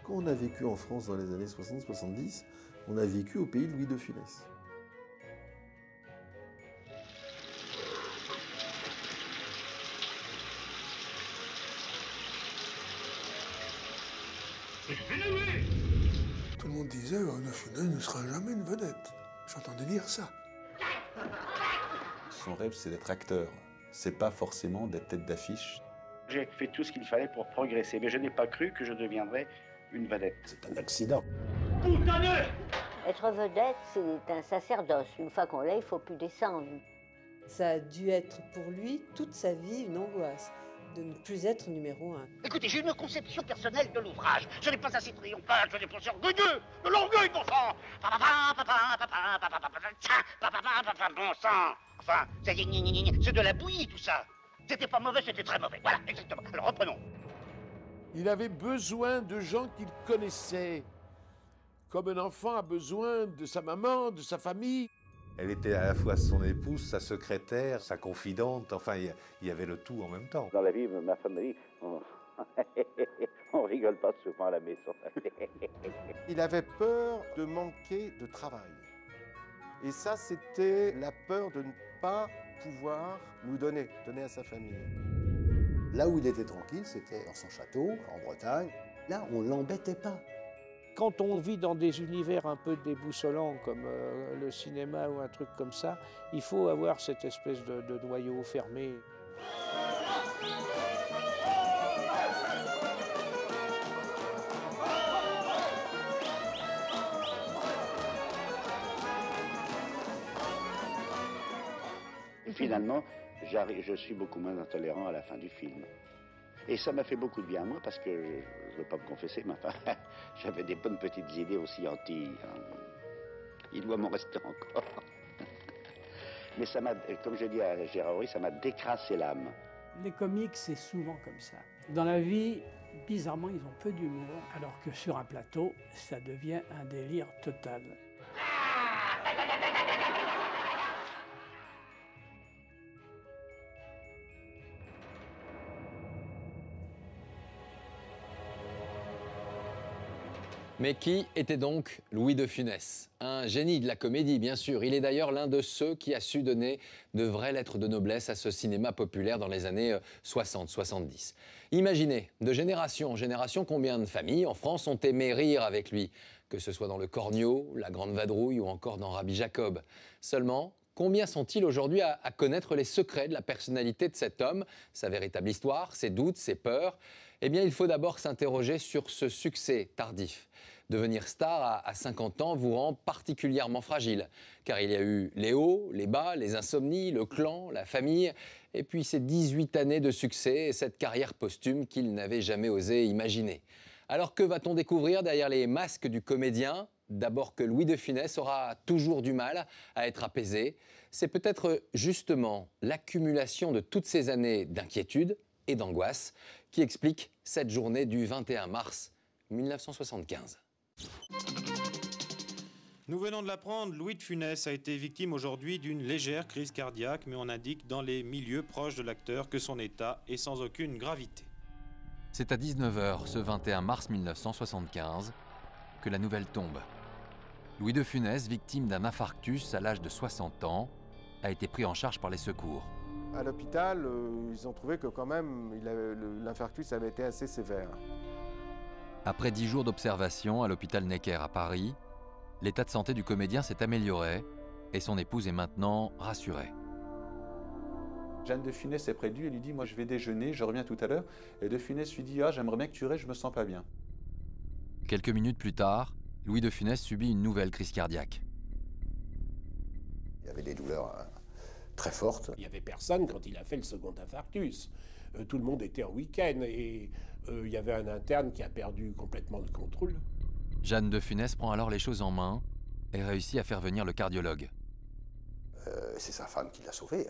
Quand on a vécu en France dans les années 60-70, on a vécu au pays de Louis de Funès. Tout le monde disait De Funès ne sera jamais une vedette. J'entendais dire ça. Son rêve, c'est d'être acteur. C'est pas forcément d'être tête d'affiche. J'ai fait tout ce qu'il fallait pour progresser, mais je n'ai pas cru que je deviendrais une vedette. C'est un accident. Être vedette, c'est un sacerdoce. Une fois qu'on l'a, il ne faut plus descendre. Ça a dû être pour lui toute sa vie une angoisse de ne plus être numéro 1. Écoutez, j'ai une conception personnelle de l'ouvrage. Ce n'est pas assez triomphal, ce n'est pas assez orgueilleux. De l'orgueil, bon sang. Bon sang. Enfin, c'est de la bouillie, tout ça. C'était pas mauvais, c'était très mauvais. Voilà, exactement. Alors reprenons. Il avait besoin de gens qu'il connaissait. Comme un enfant a besoin de sa maman, de sa famille. Elle était à la fois son épouse, sa secrétaire, sa confidente, enfin, il y avait le tout en même temps. Dans la vie, ma femme me dit, on rigole pas souvent à la maison. Il avait peur de manquer de travail. Et ça, c'était la peur de ne pas pouvoir nous donner à sa famille. Là où il était tranquille, c'était dans son château, en Bretagne. Là, on ne l'embêtait pas. Quand on vit dans des univers un peu déboussolants comme le cinéma ou un truc comme ça, il faut avoir cette espèce de noyau fermé. Et finalement, je suis beaucoup moins intolérant à la fin du film. Et ça m'a fait beaucoup de bien à moi parce que, je ne veux pas me confesser, mais enfin, j'avais des bonnes petites idées aussi anti. Il doit m'en rester encore. Mais ça m'a, comme je dis à Gérard Horry, ça m'a décrassé l'âme. Les comiques, c'est souvent comme ça. Dans la vie, bizarrement, ils ont peu d'humour, alors que sur un plateau, ça devient un délire total. Mais qui était donc Louis de Funès? Un génie de la comédie, bien sûr. Il est d'ailleurs l'un de ceux qui a su donner de vraies lettres de noblesse à ce cinéma populaire dans les années 60-70. Imaginez, de génération en génération, combien de familles en France ont aimé rire avec lui, que ce soit dans Le Cornio, La Grande Vadrouille ou encore dans Rabbi Jacob. Seulement, combien sont-ils aujourd'hui à connaître les secrets de la personnalité de cet homme, sa véritable histoire, ses doutes, ses peurs? Eh bien, il faut d'abord s'interroger sur ce succès tardif. Devenir star à 50 ans vous rend particulièrement fragile, car il y a eu les hauts, les bas, les insomnies, le clan, la famille, et puis ces 18 années de succès et cette carrière posthume qu'il n'avait jamais osé imaginer. Alors que va-t-on découvrir derrière les masques du comédien? D'abord que Louis de Funès aura toujours du mal à être apaisé. C'est peut-être justement l'accumulation de toutes ces années d'inquiétude et d'angoisse qui explique cette journée du 21 mars 1975. Nous venons de l'apprendre, Louis de Funès a été victime aujourd'hui d'une légère crise cardiaque, mais on indique dans les milieux proches de l'acteur que son état est sans aucune gravité. C'est à 19 h ce 21 mars 1975 que la nouvelle tombe. Louis de Funès, victime d'un infarctus à l'âge de 60 ans, a été pris en charge par les secours. À l'hôpital, ils ont trouvé que quand même l'infarctus avait été assez sévère. Après 10 jours d'observation à l'hôpital Necker à Paris, l'état de santé du comédien s'est amélioré et son épouse est maintenant rassurée. Jeanne de Funès est près de lui et lui dit « Moi, je vais déjeuner, je reviens tout à l'heure. » Et de Funès lui dit « Ah, j'aimerais bien que tu restes, je me sens pas bien. » Quelques minutes plus tard, Louis de Funès subit une nouvelle crise cardiaque. Il y avait des douleurs très fortes. Il n'y avait personne quand il a fait le second infarctus. Tout le monde était en week-end et il y avait un interne qui a perdu complètement le contrôle. Jeanne de Funès prend alors les choses en main et réussit à faire venir le cardiologue. C'est sa femme qui l'a sauvé.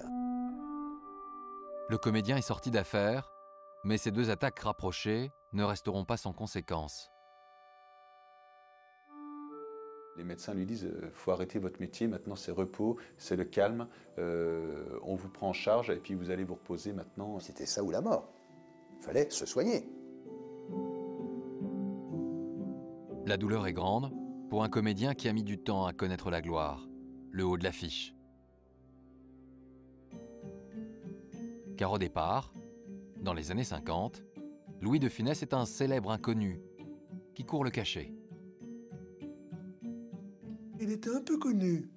Le comédien est sorti d'affaire, mais ces deux attaques rapprochées ne resteront pas sans conséquences. Les médecins lui disent « faut arrêter votre métier, maintenant c'est repos, c'est le calme, on vous prend en charge et puis vous allez vous reposer maintenant. » C'était ça ou la mort. Il fallait se soigner. La douleur est grande pour un comédien qui a mis du temps à connaître la gloire, le haut de l'affiche. Car au départ, dans les années 50, Louis de Funès est un célèbre inconnu qui court le cachet. Il était un peu connu,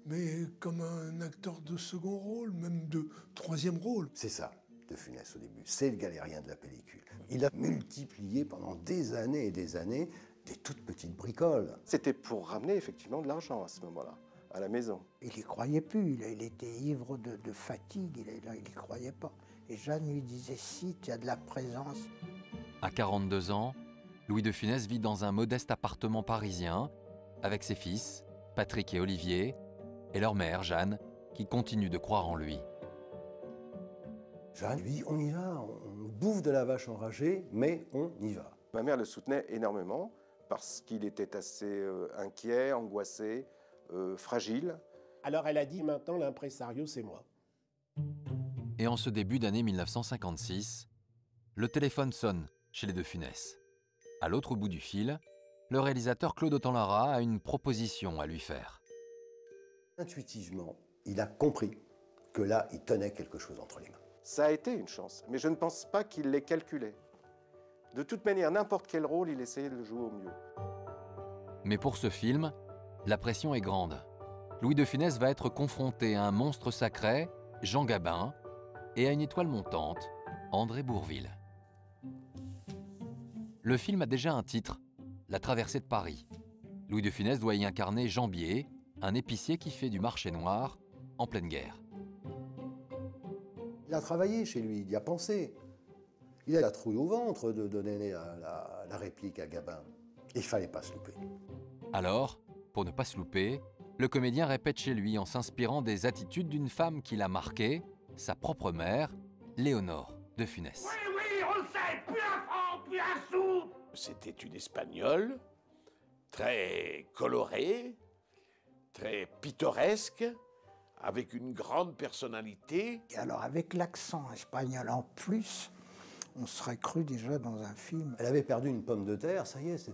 mais comme un acteur de second rôle, même de troisième rôle. C'est ça, de Funès au début. C'est le galérien de la pellicule. Il a multiplié pendant des années et des années des toutes petites bricoles. C'était pour ramener effectivement de l'argent à ce moment-là, à la maison. Il n'y croyait plus, il était ivre de fatigue, il n'y croyait pas. Et Jeanne lui disait, si, tu as de la présence. À 42 ans, Louis de Funès vit dans un modeste appartement parisien avec ses fils, Patrick et Olivier, et leur mère, Jeanne, qui continue de croire en lui. Jeanne, lui, on y va, on bouffe de la vache enragée, mais on y va. Ma mère le soutenait énormément parce qu'il était assez inquiet, angoissé, fragile. Alors elle a dit, maintenant l'impresario c'est moi. Et en ce début d'année 1956, le téléphone sonne chez les de Funès. À l'autre bout du fil, le réalisateur Claude Autant-Lara a une proposition à lui faire. Intuitivement, il a compris que là, il tenait quelque chose entre les mains. Ça a été une chance, mais je ne pense pas qu'il l'ait calculé. De toute manière, n'importe quel rôle, il essayait de le jouer au mieux. Mais pour ce film, la pression est grande. Louis de Funès va être confronté à un monstre sacré, Jean Gabin, et à une étoile montante, André Bourvil. Le film a déjà un titre, La traversée de Paris. Louis de Funès doit y incarner Jean Bier, un épicier qui fait du marché noir en pleine guerre. Il a travaillé chez lui, il y a pensé. Il a la trouille au ventre de donner la réplique à Gabin. Il ne fallait pas se louper. Alors, pour ne pas se louper, le comédien répète chez lui en s'inspirant des attitudes d'une femme qui l'a marqué, sa propre mère, Léonore de Funès. Oui, on le sait, plus un franc, plus un sou. C'était une Espagnole, très colorée, très pittoresque, avec une grande personnalité. Et alors avec l'accent espagnol en plus, on serait cru déjà dans un film. Elle avait perdu une pomme de terre, ça y est,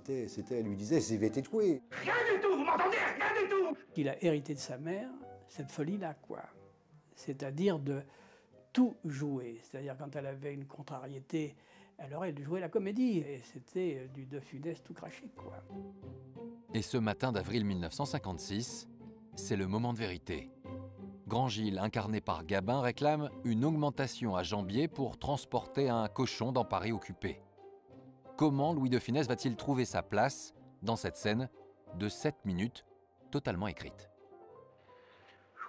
elle lui disait, c'est été tué. Rien du tout, vous m'entendez? Rien du tout. Il a hérité de sa mère cette folie-là, quoi. C'est-à-dire de tout jouer. C'est-à-dire quand elle avait une contrariété, elle aurait joué la comédie. Et c'était du de Funès tout craché, quoi. Et ce matin d'avril 1956, c'est le moment de vérité. Grand Gilles, incarné par Gabin, réclame une augmentation à Jambier pour transporter un cochon dans Paris occupé. Comment Louis de Funès va-t-il trouver sa place dans cette scène de 7 minutes totalement écrite?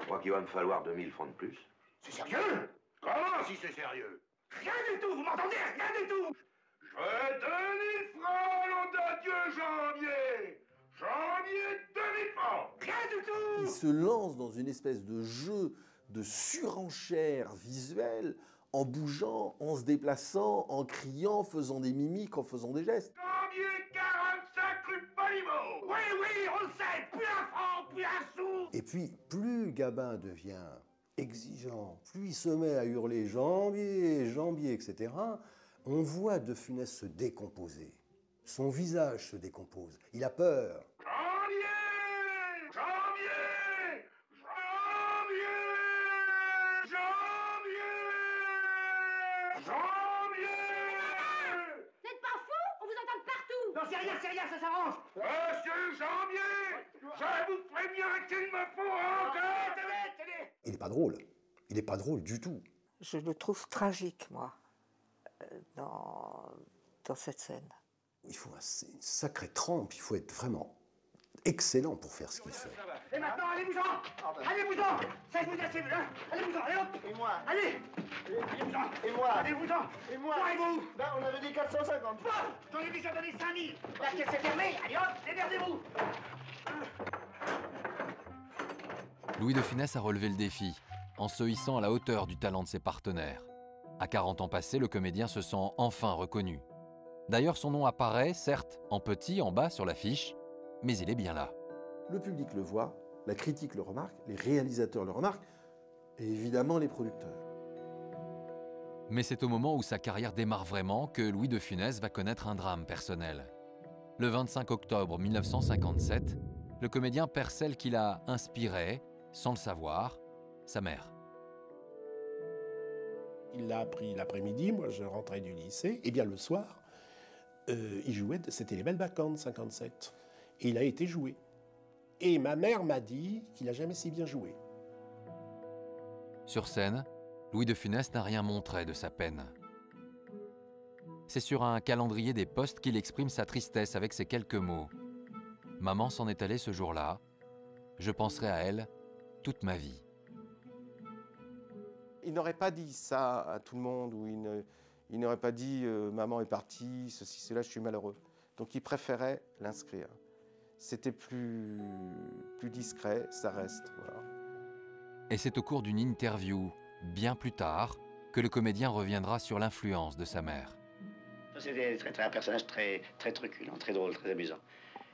Je crois qu'il va me falloir 2000 francs de plus. C'est sérieux? Comment si c'est sérieux? Rien du tout, vous m'entendez? Rien du tout. Je veux 2000 francs, nom de Dieu, Janvier. Janvier, 2000 francs. Rien du tout. Il se lance dans une espèce de jeu de surenchère visuelle en bougeant, en se déplaçant, en criant, faisant des mimiques, en faisant des gestes. Janvier, 45 rue Polimo. Oui, on le sait, plus un franc, plus un sou. Et puis, plus Gabin devient exigeant, plus il se met à hurler Jambier, Jambier, etc., on voit de Funès se décomposer. Son visage se décompose. Il a peur. Janvier! Janvier! Janvier! Janvier! Janvier! Vous n'êtes pas fou? On vous entend partout! Non, c'est rien, ça s'arrange! Monsieur Janvier! Je vous préviens qu'il me faut encore... Il n'est pas drôle. Il n'est pas drôle du tout. Je le trouve tragique, moi, dans cette scène. Il faut une sacrée trempe, il faut être vraiment excellent pour faire ce qu'il fait. Et maintenant, allez-vous-en! Allez-vous-en! Ça, je vous ai assez vu, hein! Allez-vous-en, allez hop! Et moi? Allez! Allez-vous-en! Et moi? Allez-vous-en! Et moi? Moi et vous? Ben, on avait dit 450. Bon, j'en ai déjà donné 5000! La caisse est fermée! Allez hop! Démerdez-vous! Louis de Funès a relevé le défi, en se hissant à la hauteur du talent de ses partenaires. À 40 ans passés, le comédien se sent enfin reconnu. D'ailleurs, son nom apparaît, certes, en petit, en bas sur l'affiche, mais il est bien là. Le public le voit, la critique le remarque, les réalisateurs le remarquent, et évidemment les producteurs. Mais c'est au moment où sa carrière démarre vraiment que Louis de Funès va connaître un drame personnel. Le 25 octobre 1957, le comédien perd celle qu'il a inspirée, sans le savoir, sa mère. Il l'a appris l'après-midi, moi je rentrais du lycée, et bien le soir, il jouait, c'était les Belles Bacchantes 57, et il a été joué. Et ma mère m'a dit qu'il n'a jamais si bien joué. Sur scène, Louis de Funès n'a rien montré de sa peine. C'est sur un calendrier des postes qu'il exprime sa tristesse avec ces quelques mots. « Maman s'en est allée ce jour-là. Je penserai à elle toute ma vie. » Il n'aurait pas dit ça à tout le monde, ou il n'aurait pas dit maman est partie, ceci, cela, je suis malheureux. Donc il préférait l'inscrire. C'était plus discret, ça reste. Voilà. Et c'est au cours d'une interview, bien plus tard, que le comédien reviendra sur l'influence de sa mère. C'était un personnage très truculent, très drôle, très amusant.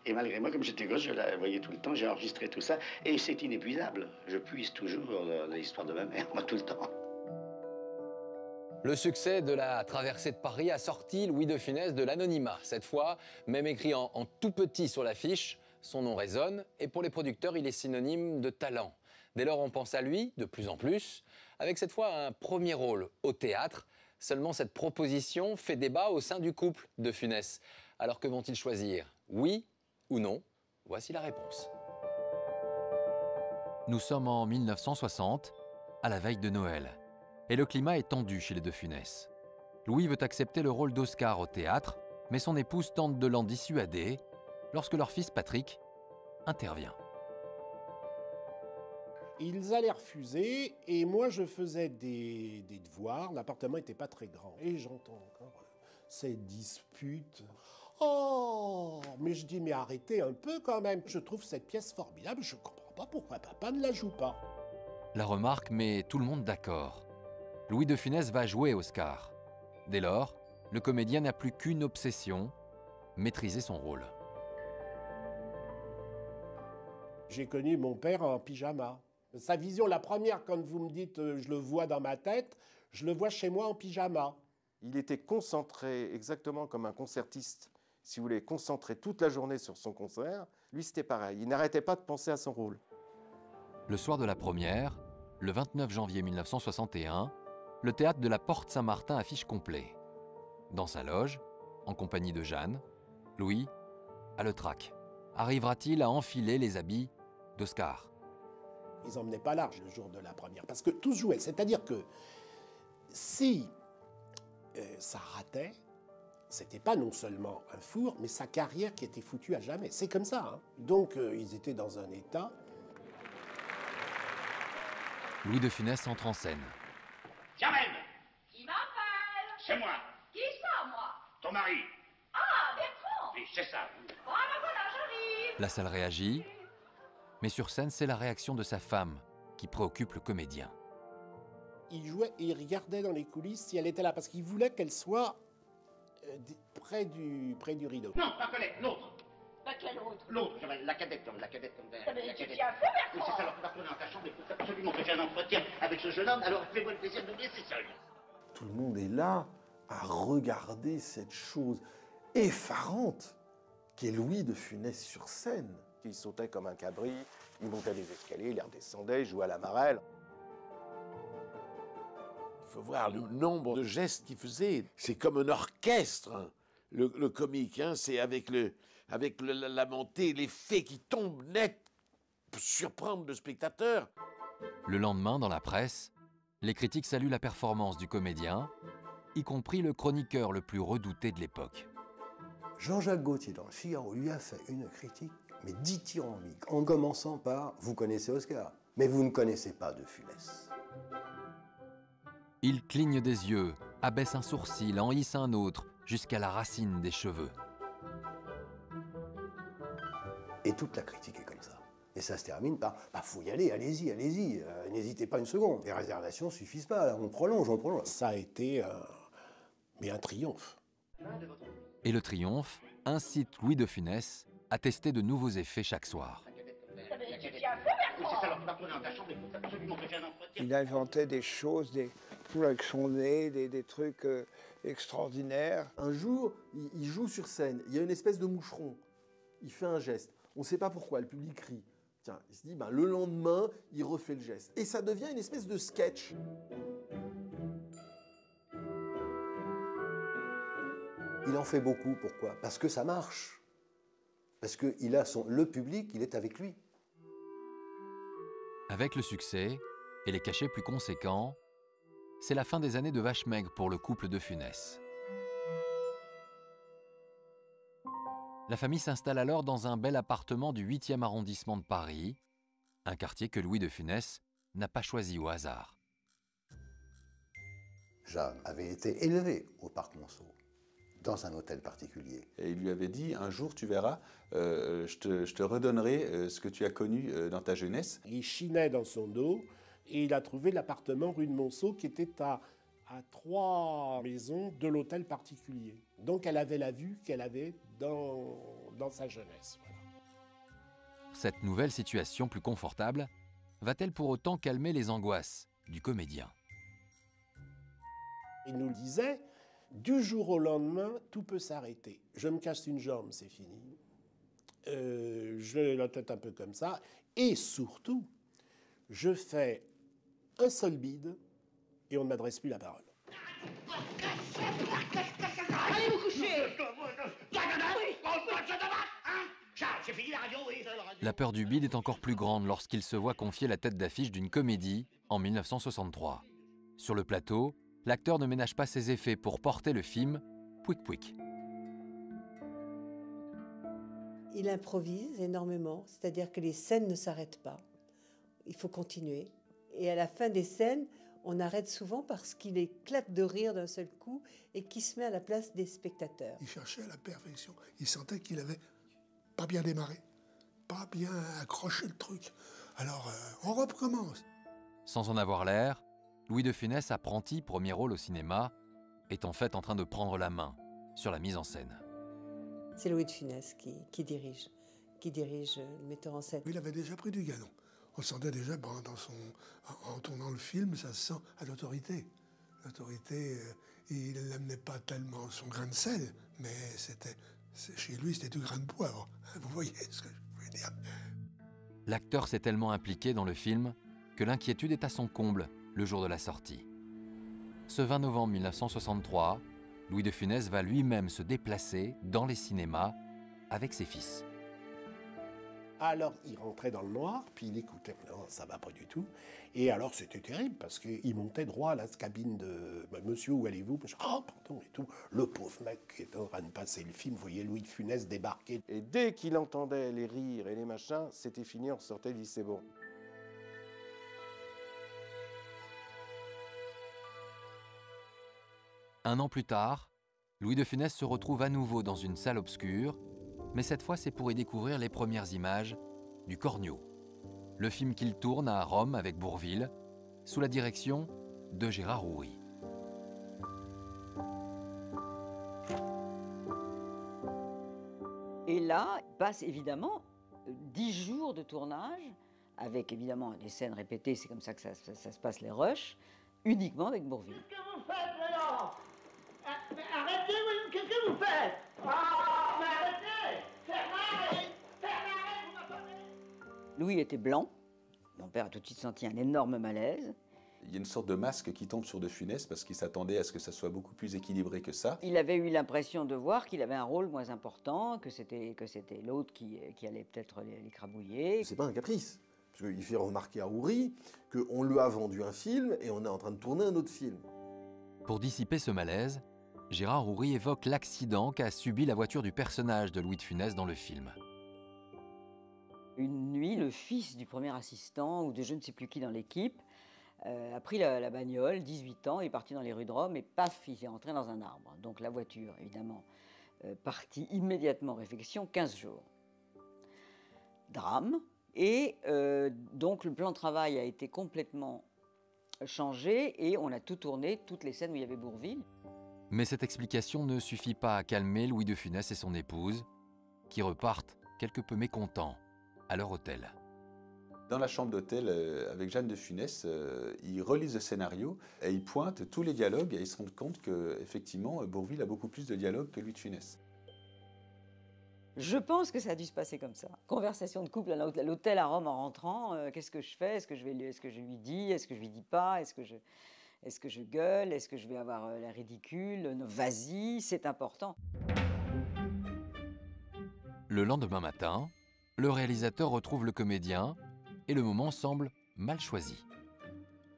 Et malgré moi, comme j'étais gosse, je la voyais tout le temps, j'ai enregistré tout ça, et c'est inépuisable. Je puise toujours dans l'histoire de ma mère, moi, tout le temps. Le succès de la traversée de Paris a sorti Louis de Funès de l'anonymat. Cette fois, même écrit en tout petit sur l'affiche, son nom résonne, et pour les producteurs, il est synonyme de talent. Dès lors, on pense à lui, de plus en plus, avec cette fois un premier rôle au théâtre. Seulement, cette proposition fait débat au sein du couple de Funès. Alors que vont-ils choisir? Oui ou non? Voici la réponse. Nous sommes en 1960, à la veille de Noël. Et le climat est tendu chez les de Funès. Louis veut accepter le rôle d'Oscar au théâtre, mais son épouse tente de l'en dissuader lorsque leur fils Patrick intervient. Ils allaient refuser, et moi je faisais des devoirs, l'appartement n'était pas très grand. Et j'entends encore ces disputes. Oh, mais je dis, mais arrêtez un peu quand même. Je trouve cette pièce formidable, je ne comprends pas pourquoi papa ne la joue pas. La remarque met tout le monde d'accord. Louis de Funès va jouer Oscar. Dès lors, le comédien n'a plus qu'une obsession, maîtriser son rôle. J'ai connu mon père en pyjama. Sa vision, la première, quand vous me dites je le vois dans ma tête, je le vois chez moi en pyjama. Il était concentré exactement comme un concertiste, si vous voulez, concentré toute la journée sur son concert. Lui, c'était pareil, il n'arrêtait pas de penser à son rôle. Le soir de la première, le 29 janvier 1961, le théâtre de la Porte Saint-Martin affiche complet. Dans sa loge, en compagnie de Jeanne, Louis a le trac. Arrivera-t-il à enfiler les habits d'Oscar? Ils n'emmenaient pas large le jour de la première, parce que tout se jouait. C'est-à-dire que si ça ratait, c'était pas non seulement un four, mais sa carrière qui était foutue à jamais. C'est comme ça. Hein. Donc ils étaient dans un état. Louis de Funès entre en scène. Tiens même. Qui m'appelle? C'est moi. Qui ça, moi? Ton mari. Ah, Bertrand! Oui, c'est ça. Oh, ben voilà, j'arrive! La salle réagit, mais sur scène, c'est la réaction de sa femme qui préoccupe le comédien. Il jouait et il regardait dans les coulisses si elle était là, parce qu'il voulait qu'elle soit près du rideau. Non, pas Colette, l'autre. Bah, quel autre? L'autre, la cadette. La cadette. Mais tu tiens feu, Bertrand! Oui, c'est ça, alors tu vas retourner dans ta chambre, il faut absolument que j'ai un entretien avec ce jeune homme, alors fais-moi le plaisir de me laisser seul. Tout le monde est là à regarder cette chose effarante qu'est Louis de Funès sur scène. Il sautait comme un cabri, il montait les escaliers, il redescendait, il jouait à la marelle. Il faut voir le nombre de gestes qu'il faisait. C'est comme un orchestre, hein. Le comique. Hein. C'est avec la montée, l'effet qui tombe net pour surprendre le spectateur. Le lendemain, dans la presse, les critiques saluent la performance du comédien, y compris le chroniqueur le plus redouté de l'époque. Jean-Jacques Gaultier, dans le Figaro, lui a fait une critique, mais dithyrambique, en commençant par « Vous connaissez Oscar, mais vous ne connaissez pas de Funès ». Il cligne des yeux, abaisse un sourcil, en hisse un autre, jusqu'à la racine des cheveux. Et toute la critique est comme ça. Et ça se termine par « faut y aller, allez-y, allez-y, n'hésitez pas une seconde. Les réservations ne suffisent pas, là, on prolonge, on prolonge. » Ça a été un triomphe. Et le triomphe incite Louis de Funès à tester de nouveaux effets chaque soir. Mais tu tiens feu, Bertrand! C'est ça, alors tu vas retourner dans ta chambre, il faut absolument que j'ai un entretien. Il inventait des choses, tout avec son nez, des trucs extraordinaires. Un jour, il joue sur scène, il y a une espèce de moucheron, il fait un geste, on ne sait pas pourquoi, le public rit. Tiens, il se dit, le lendemain, il refait le geste. Et ça devient une espèce de sketch. Il en fait beaucoup, pourquoi? Parce que ça marche. Parce que le public, il est avec lui. Avec le succès et les cachets plus conséquents, c'est la fin des années de vache maigre pour le couple de Funès. La famille s'installe alors dans un bel appartement du 8e arrondissement de Paris, un quartier que Louis de Funès n'a pas choisi au hasard. Jeanne avait été élevée au Parc Monceau, dans un hôtel particulier. Et il lui avait dit, un jour tu verras, je te redonnerai ce que tu as connu dans ta jeunesse. Il chinait dans son dos et il a trouvé l'appartement rue de Monceau qui était à 3 maisons de l'hôtel particulier. Donc elle avait la vue qu'elle avait dans sa jeunesse. Voilà. Cette nouvelle situation plus confortable va-t-elle pour autant calmer les angoisses du comédien? Il nous le disait, du jour au lendemain, tout peut s'arrêter. Je me casse une jambe, c'est fini. Je la tête un peu comme ça. Et surtout, je fais un seul bide et on ne m'adresse plus la parole. Allez vous coucher. J'ai fini la radio, oui. La peur du bide est encore plus grande lorsqu'il se voit confier la tête d'affiche d'une comédie en 1963. Sur le plateau, l'acteur ne ménage pas ses effets pour porter le film Pouic Pouic. Il improvise énormément, c'est-à-dire que les scènes ne s'arrêtent pas. Il faut continuer. Et à la fin des scènes, on arrête souvent parce qu'il éclate de rire d'un seul coup et qu'il se met à la place des spectateurs. Il cherchait la perfection. Il sentait qu'il avait pas bien démarré, pas bien accroché le truc. Alors, on recommence. Sans en avoir l'air, Louis de Funès, apprenti premier rôle au cinéma, est en fait en train de prendre la main sur la mise en scène. C'est Louis de Funès qui dirige le metteur en scène. Il avait déjà pris du galon. On sentait déjà, en tournant le film, ça se sent à l'autorité. L'autorité, il n'amenait pas tellement son grain de sel, mais chez lui, c'était du grain de poivre. Vous voyez ce que je veux dire? L'acteur s'est tellement impliqué dans le film que l'inquiétude est à son comble le jour de la sortie. Ce 20 novembre 1963, Louis de Funès va lui-même se déplacer dans les cinémas avec ses fils. Alors, il rentrait dans le noir, puis il écoutait. Non, ça va pas du tout. Et alors, c'était terrible, parce qu'il montait droit à la cabine de « Monsieur, où allez-vous » Oh, pardon, et tout. Le pauvre mec qui était en train de passer le film, vous voyez Louis de Funès débarquer. Et dès qu'il entendait les rires et les machins, c'était fini, on sortait, il dit « c'est bon ». Un an plus tard, Louis de Funès se retrouve à nouveau dans une salle obscure, mais cette fois c'est pour y découvrir les premières images du Cornio, le film qu'il tourne à Rome avec Bourvil, sous la direction de Gérard Houry. Et là, il passe évidemment 10 jours de tournage, avec évidemment des scènes répétées, c'est comme ça que ça se passe les rushs, uniquement avec Bourvil. Qu'est-ce que vous faites, là? Mais arrêtez, qu'est-ce que vous faites? Ah, mais arrêtez! Fermez, vous m'entendez? Louis était blanc. Mon père a tout de suite senti un énorme malaise. Il y a une sorte de masque qui tombe sur de Funès parce qu'il s'attendait à ce que ça soit beaucoup plus équilibré que ça. Il avait eu l'impression de voir qu'il avait un rôle moins important, que c'était l'autre qui allait peut-être l'écrabouiller. C'est pas un caprice, parce qu'il fait remarquer à Houry qu'on lui a vendu un film et on est en train de tourner un autre film. Pour dissiper ce malaise, Gérard Houry évoque l'accident qu'a subi la voiture du personnage de Louis de Funès dans le film. Une nuit, le fils du premier assistant, ou de je ne sais plus qui dans l'équipe, a pris la bagnole, 18 ans, est parti dans les rues de Rome et paf, il est entré dans un arbre. Donc la voiture, évidemment, partie immédiatement en réflexion, 15 jours. Drame. Et donc le plan de travail a été complètement changé et on a tout tourné, toutes les scènes où il y avait Bourvil. Mais cette explication ne suffit pas à calmer Louis de Funès et son épouse, qui repartent quelque peu mécontents à leur hôtel. Dans la chambre d'hôtel avec Jeanne de Funès, ils relisent le scénario et ils pointent tous les dialogues et ils se rendent compte qu'effectivement, Bourvil a beaucoup plus de dialogues que Louis de Funès. Je pense que ça a dû se passer comme ça. Conversation de couple à l'hôtel à Rome en rentrant. Qu'est-ce que je fais? Est-ce que je lui dis? Est-ce que je lui dis pas? Est-ce que je gueule? Est-ce que je vais avoir l'air ridicule? Non, vas-y, c'est important. Le lendemain matin, le réalisateur retrouve le comédien et le moment semble mal choisi.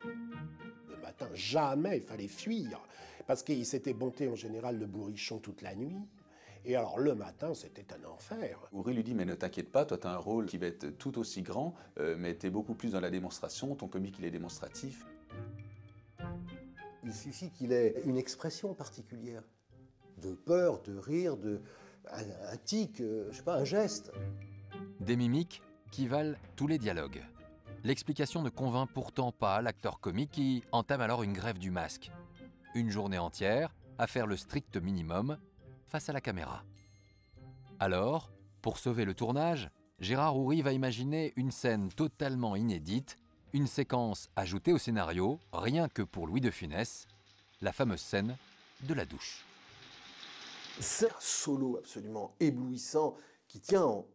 Le matin, jamais il fallait fuir, parce qu'il s'était monté en général le bourrichon toute la nuit. Et alors le matin, c'était un enfer. Ourry lui dit, mais ne t'inquiète pas, toi tu as un rôle qui va être tout aussi grand, mais tu es beaucoup plus dans la démonstration, ton comique il est démonstratif. Il suffit qu'il ait une expression particulière, de peur, de rire, un tic, je sais pas, un geste. Des mimiques qui valent tous les dialogues. L'explication ne convainc pourtant pas l'acteur comique qui entame alors une grève du masque. Une journée entière à faire le strict minimum face à la caméra. Alors, pour sauver le tournage, Gérard Ourry va imaginer une scène totalement inédite, une séquence ajoutée au scénario, rien que pour Louis de Funès, la fameuse scène de la douche. C'est un solo absolument éblouissant qui tient en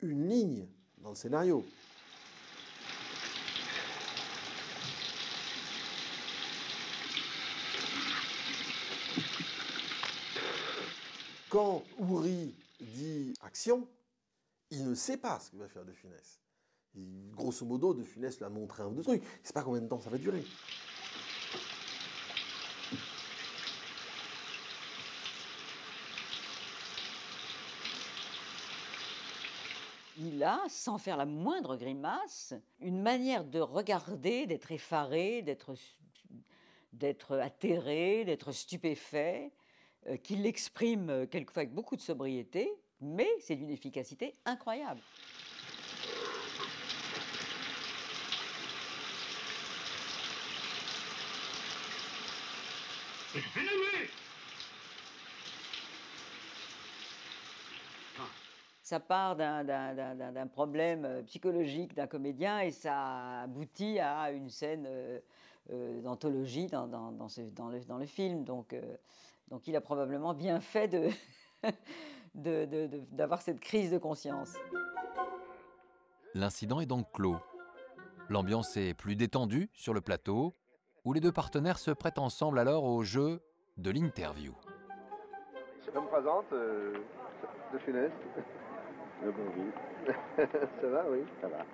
une ligne dans le scénario. Quand Ourry dit « action », il ne sait pas ce que va faire de Funès. Grosso modo, de Funès lui a montré un ou deux trucs. Il ne sait pas combien de temps ça va durer. Il a, sans faire la moindre grimace, une manière de regarder, d'être effaré, d'être atterré, d'être stupéfait, qu'il l'exprime quelquefois avec beaucoup de sobriété, mais c'est d'une efficacité incroyable. Ça part d'un problème psychologique d'un comédien et ça aboutit à une scène d'anthologie dans le film. Donc il a probablement bien fait d'avoir cette crise de conscience. L'incident est donc clos. L'ambiance est plus détendue sur le plateau, où les deux partenaires se prêtent ensemble alors au jeu de l'interview. Je me présente, de Funès. Le Bourvil. Ça va, oui? Ça va.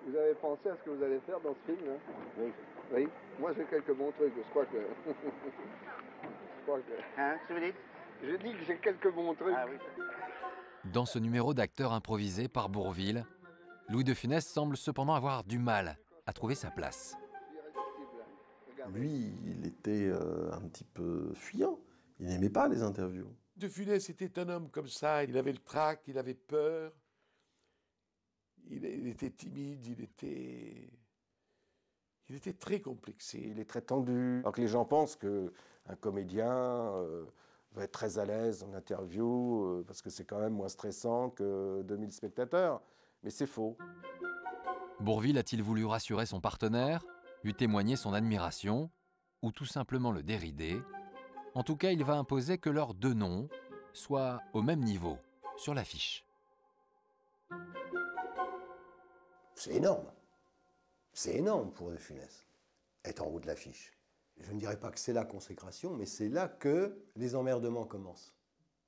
Vous avez pensé à ce que vous allez faire dans ce film, hein? Oui. Oui. Moi, j'ai quelques bons trucs. Je crois que... Hein, tu veux dire? Je dis que j'ai quelques bons trucs. Ah oui. Dans ce numéro d'acteur improvisé par Bourvil, Louis de Funès semble cependant avoir du mal à trouver sa place. Lui, il était un petit peu fuyant. Il n'aimait pas les interviews. De Funès était un homme comme ça, il avait le trac, il avait peur, il était timide, il était très complexé. Il est très tendu. Alors que les gens pensent qu'un comédien va être très à l'aise en interview, parce que c'est quand même moins stressant que 2000 spectateurs. Mais c'est faux. Bourvil a-t-il voulu rassurer son partenaire, lui témoigner son admiration, ou tout simplement le dérider? En tout cas, il va imposer que leurs deux noms soient au même niveau sur l'affiche. C'est énorme. C'est énorme pour De Funès, être en haut de l'affiche. Je ne dirais pas que c'est la consécration, mais c'est là que les emmerdements commencent.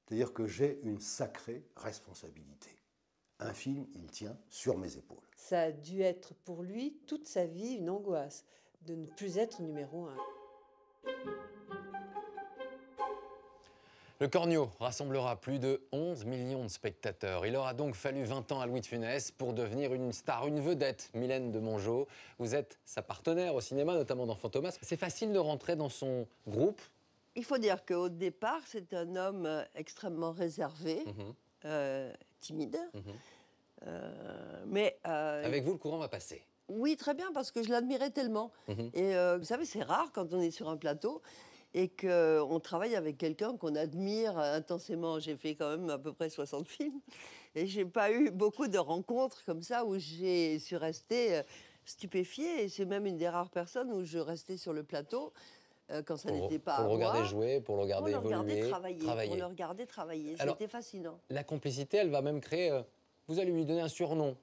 C'est-à-dire que j'ai une sacrée responsabilité. Un film, il tient sur mes épaules. Ça a dû être pour lui, toute sa vie, une angoisse de ne plus être numéro 1. Le Cornio rassemblera plus de 11 millions de spectateurs. Il aura donc fallu 20 ans à Louis de Funès pour devenir une star, une vedette. Mylène de Mongeau, vous êtes sa partenaire au cinéma, notamment dans Fantomas. C'est facile de rentrer dans son groupe? Il faut dire qu'au départ, c'est un homme extrêmement réservé, timide. Mais avec vous, le courant va passer. Oui, très bien, parce que je l'admirais tellement. Et vous savez, c'est rare quand on est sur un plateau. et qu'on travaille avec quelqu'un qu'on admire intensément. J'ai fait quand même à peu près 60 films et j'ai pas eu beaucoup de rencontres comme ça où j'ai su rester stupéfiée. Et c'est même une des rares personnes où je restais sur le plateau quand ça n'était pas pour à le regarder moi, jouer, pour le regarder évoluer, pour le regarder travailler. Alors, C'était fascinant. La complicité, elle va même créer... vous allez lui donner un surnom,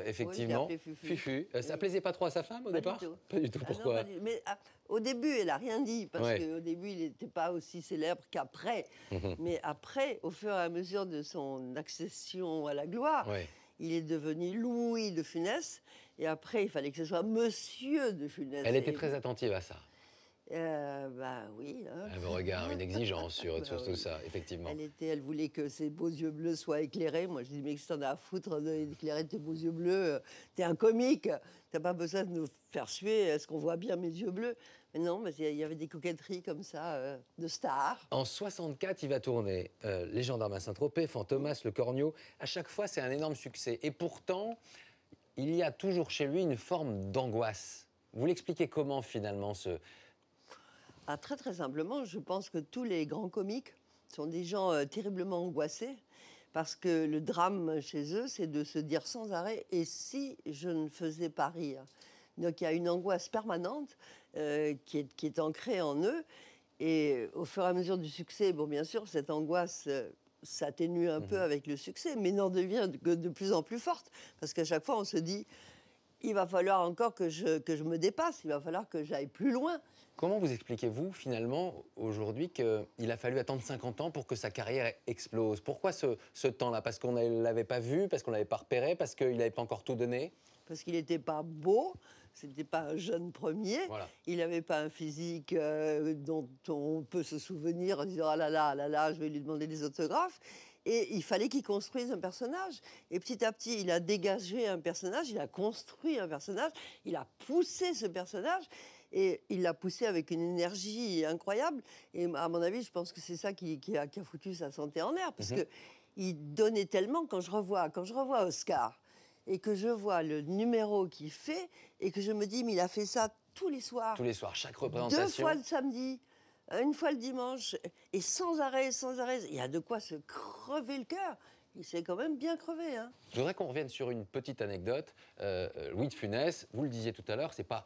effectivement. Oui, je l'ai appelé Fufu. Ça plaisait pas trop à sa femme au départ? Pas du tout. Ah non, Pourquoi? pas du tout. Mais au début, elle n'a rien dit, parce Ouais. qu'au début, il n'était pas aussi célèbre qu'après. Mais après, au fur et à mesure de son accession à la gloire, Ouais. il est devenu Louis de Funès. Et après, il fallait que ce soit Monsieur de Funès. Elle était très attentive à ça. Bah oui. Hein. Un regard, une exigence sur Bah tout oui. ça, effectivement. Elle voulait que ses beaux yeux bleus soient éclairés. Moi, je dis, mais que t'en as à foutre d'éclairer tes beaux yeux bleus. T'es un comique. T'as pas besoin de nous faire suer. Est-ce qu'on voit bien mes yeux bleus? Mais non, mais il y avait des coquetteries comme ça, de stars. En 64, il va tourner Les Gendarmes à Saint-Tropez, Fantomas, Le Cornio. À chaque fois, c'est un énorme succès. Et pourtant, il y a toujours chez lui une forme d'angoisse. Vous l'expliquez comment, finalement, ce... Ah, très très simplement, je pense que tous les grands comiques sont des gens terriblement angoissés parce que le drame chez eux, c'est de se dire sans arrêt « et si je ne faisais pas rire ?» Donc il y a une angoisse permanente qui est ancrée en eux et au fur et à mesure du succès, bon bien sûr, cette angoisse s'atténue un peu avec le succès, mais n'en devient que de plus en plus forte parce qu'à chaque fois on se dit « il va falloir encore que je me dépasse, il va falloir que j'aille plus loin ». Comment vous expliquez-vous, finalement, aujourd'hui, qu'il a fallu attendre 50 ans pour que sa carrière explose? Pourquoi ce temps-là? Parce qu'on ne l'avait pas vu, parce qu'on ne l'avait pas repéré, parce qu'il n'avait pas encore tout donné? Parce qu'il n'était pas beau, c'était pas un jeune premier, Voilà. il n'avait pas un physique dont on peut se souvenir en disant « ah là là, je vais lui demander des autographes ». Et il fallait qu'il construise un personnage. Et petit à petit, il a dégagé un personnage, il a construit un personnage, il a poussé ce personnage. Et il l'a poussé avec une énergie incroyable. Et à mon avis, je pense que c'est ça qui a foutu sa santé en l'air. Parce qu'il donnait tellement. Quand je revois Oscar et que je vois le numéro qu'il fait et que je me dis, mais il a fait ça tous les soirs. Tous les soirs, chaque représentation. 2 fois le samedi, 1 fois le dimanche. Et sans arrêt, sans arrêt. Il y a de quoi se crever le cœur. Il s'est quand même bien crevé. Hein. Je voudrais qu'on revienne sur une petite anecdote. Louis de Funès, vous le disiez tout à l'heure, c'est pas...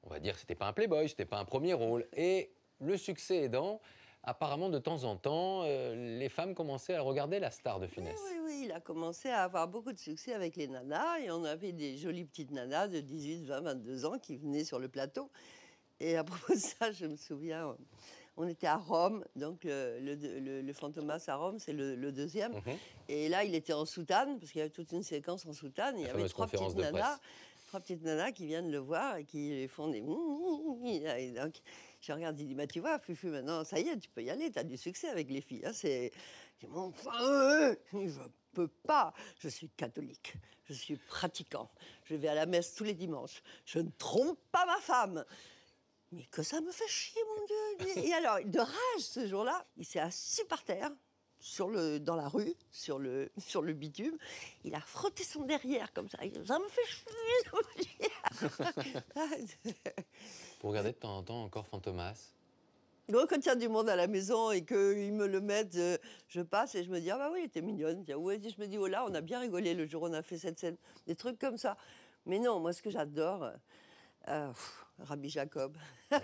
On va dire que c'était pas un playboy, c'était pas un premier rôle. Et le succès aidant, apparemment, de temps en temps, les femmes commençaient à regarder la star de Funès. Oui, il a commencé à avoir beaucoup de succès avec les nanas. Et on avait des jolies petites nanas de 18, 20, 22 ans qui venaient sur le plateau. Et à propos de ça, je me souviens, on était à Rome. Donc le Fantomas à Rome, c'est le deuxième. Et là, il était en soutane, parce qu'il y avait toute une séquence en soutane. Il y avait 3 petites nanas. 3 petites nanas qui viennent le voir et qui font des... Et donc, je regarde, il dit, bah, tu vois, Fufu, maintenant, ça y est, tu peux y aller, tu as du succès avec les filles. Hein, je dis, enfin, je peux pas. Je suis catholique, je suis pratiquant, je vais à la messe tous les dimanches, je ne trompe pas ma femme. Mais que ça me fait chier, mon Dieu. Et alors, de rage, ce jour-là, il s'est assis par terre, dans la rue, sur le bitume. Il a frotté son derrière comme ça. Ça me fait chier. Vous regardez de temps en temps encore Fantomas? Donc, quand il y a du monde à la maison et qu'ils me le mettent, je passe et je me dis, ah bah oui, elle était mignonne. Je me dis, oh là, on a bien rigolé le jour où on a fait cette scène. Des trucs comme ça. Mais non, moi, ce que j'adore... Rabbi Jacob. Ouais.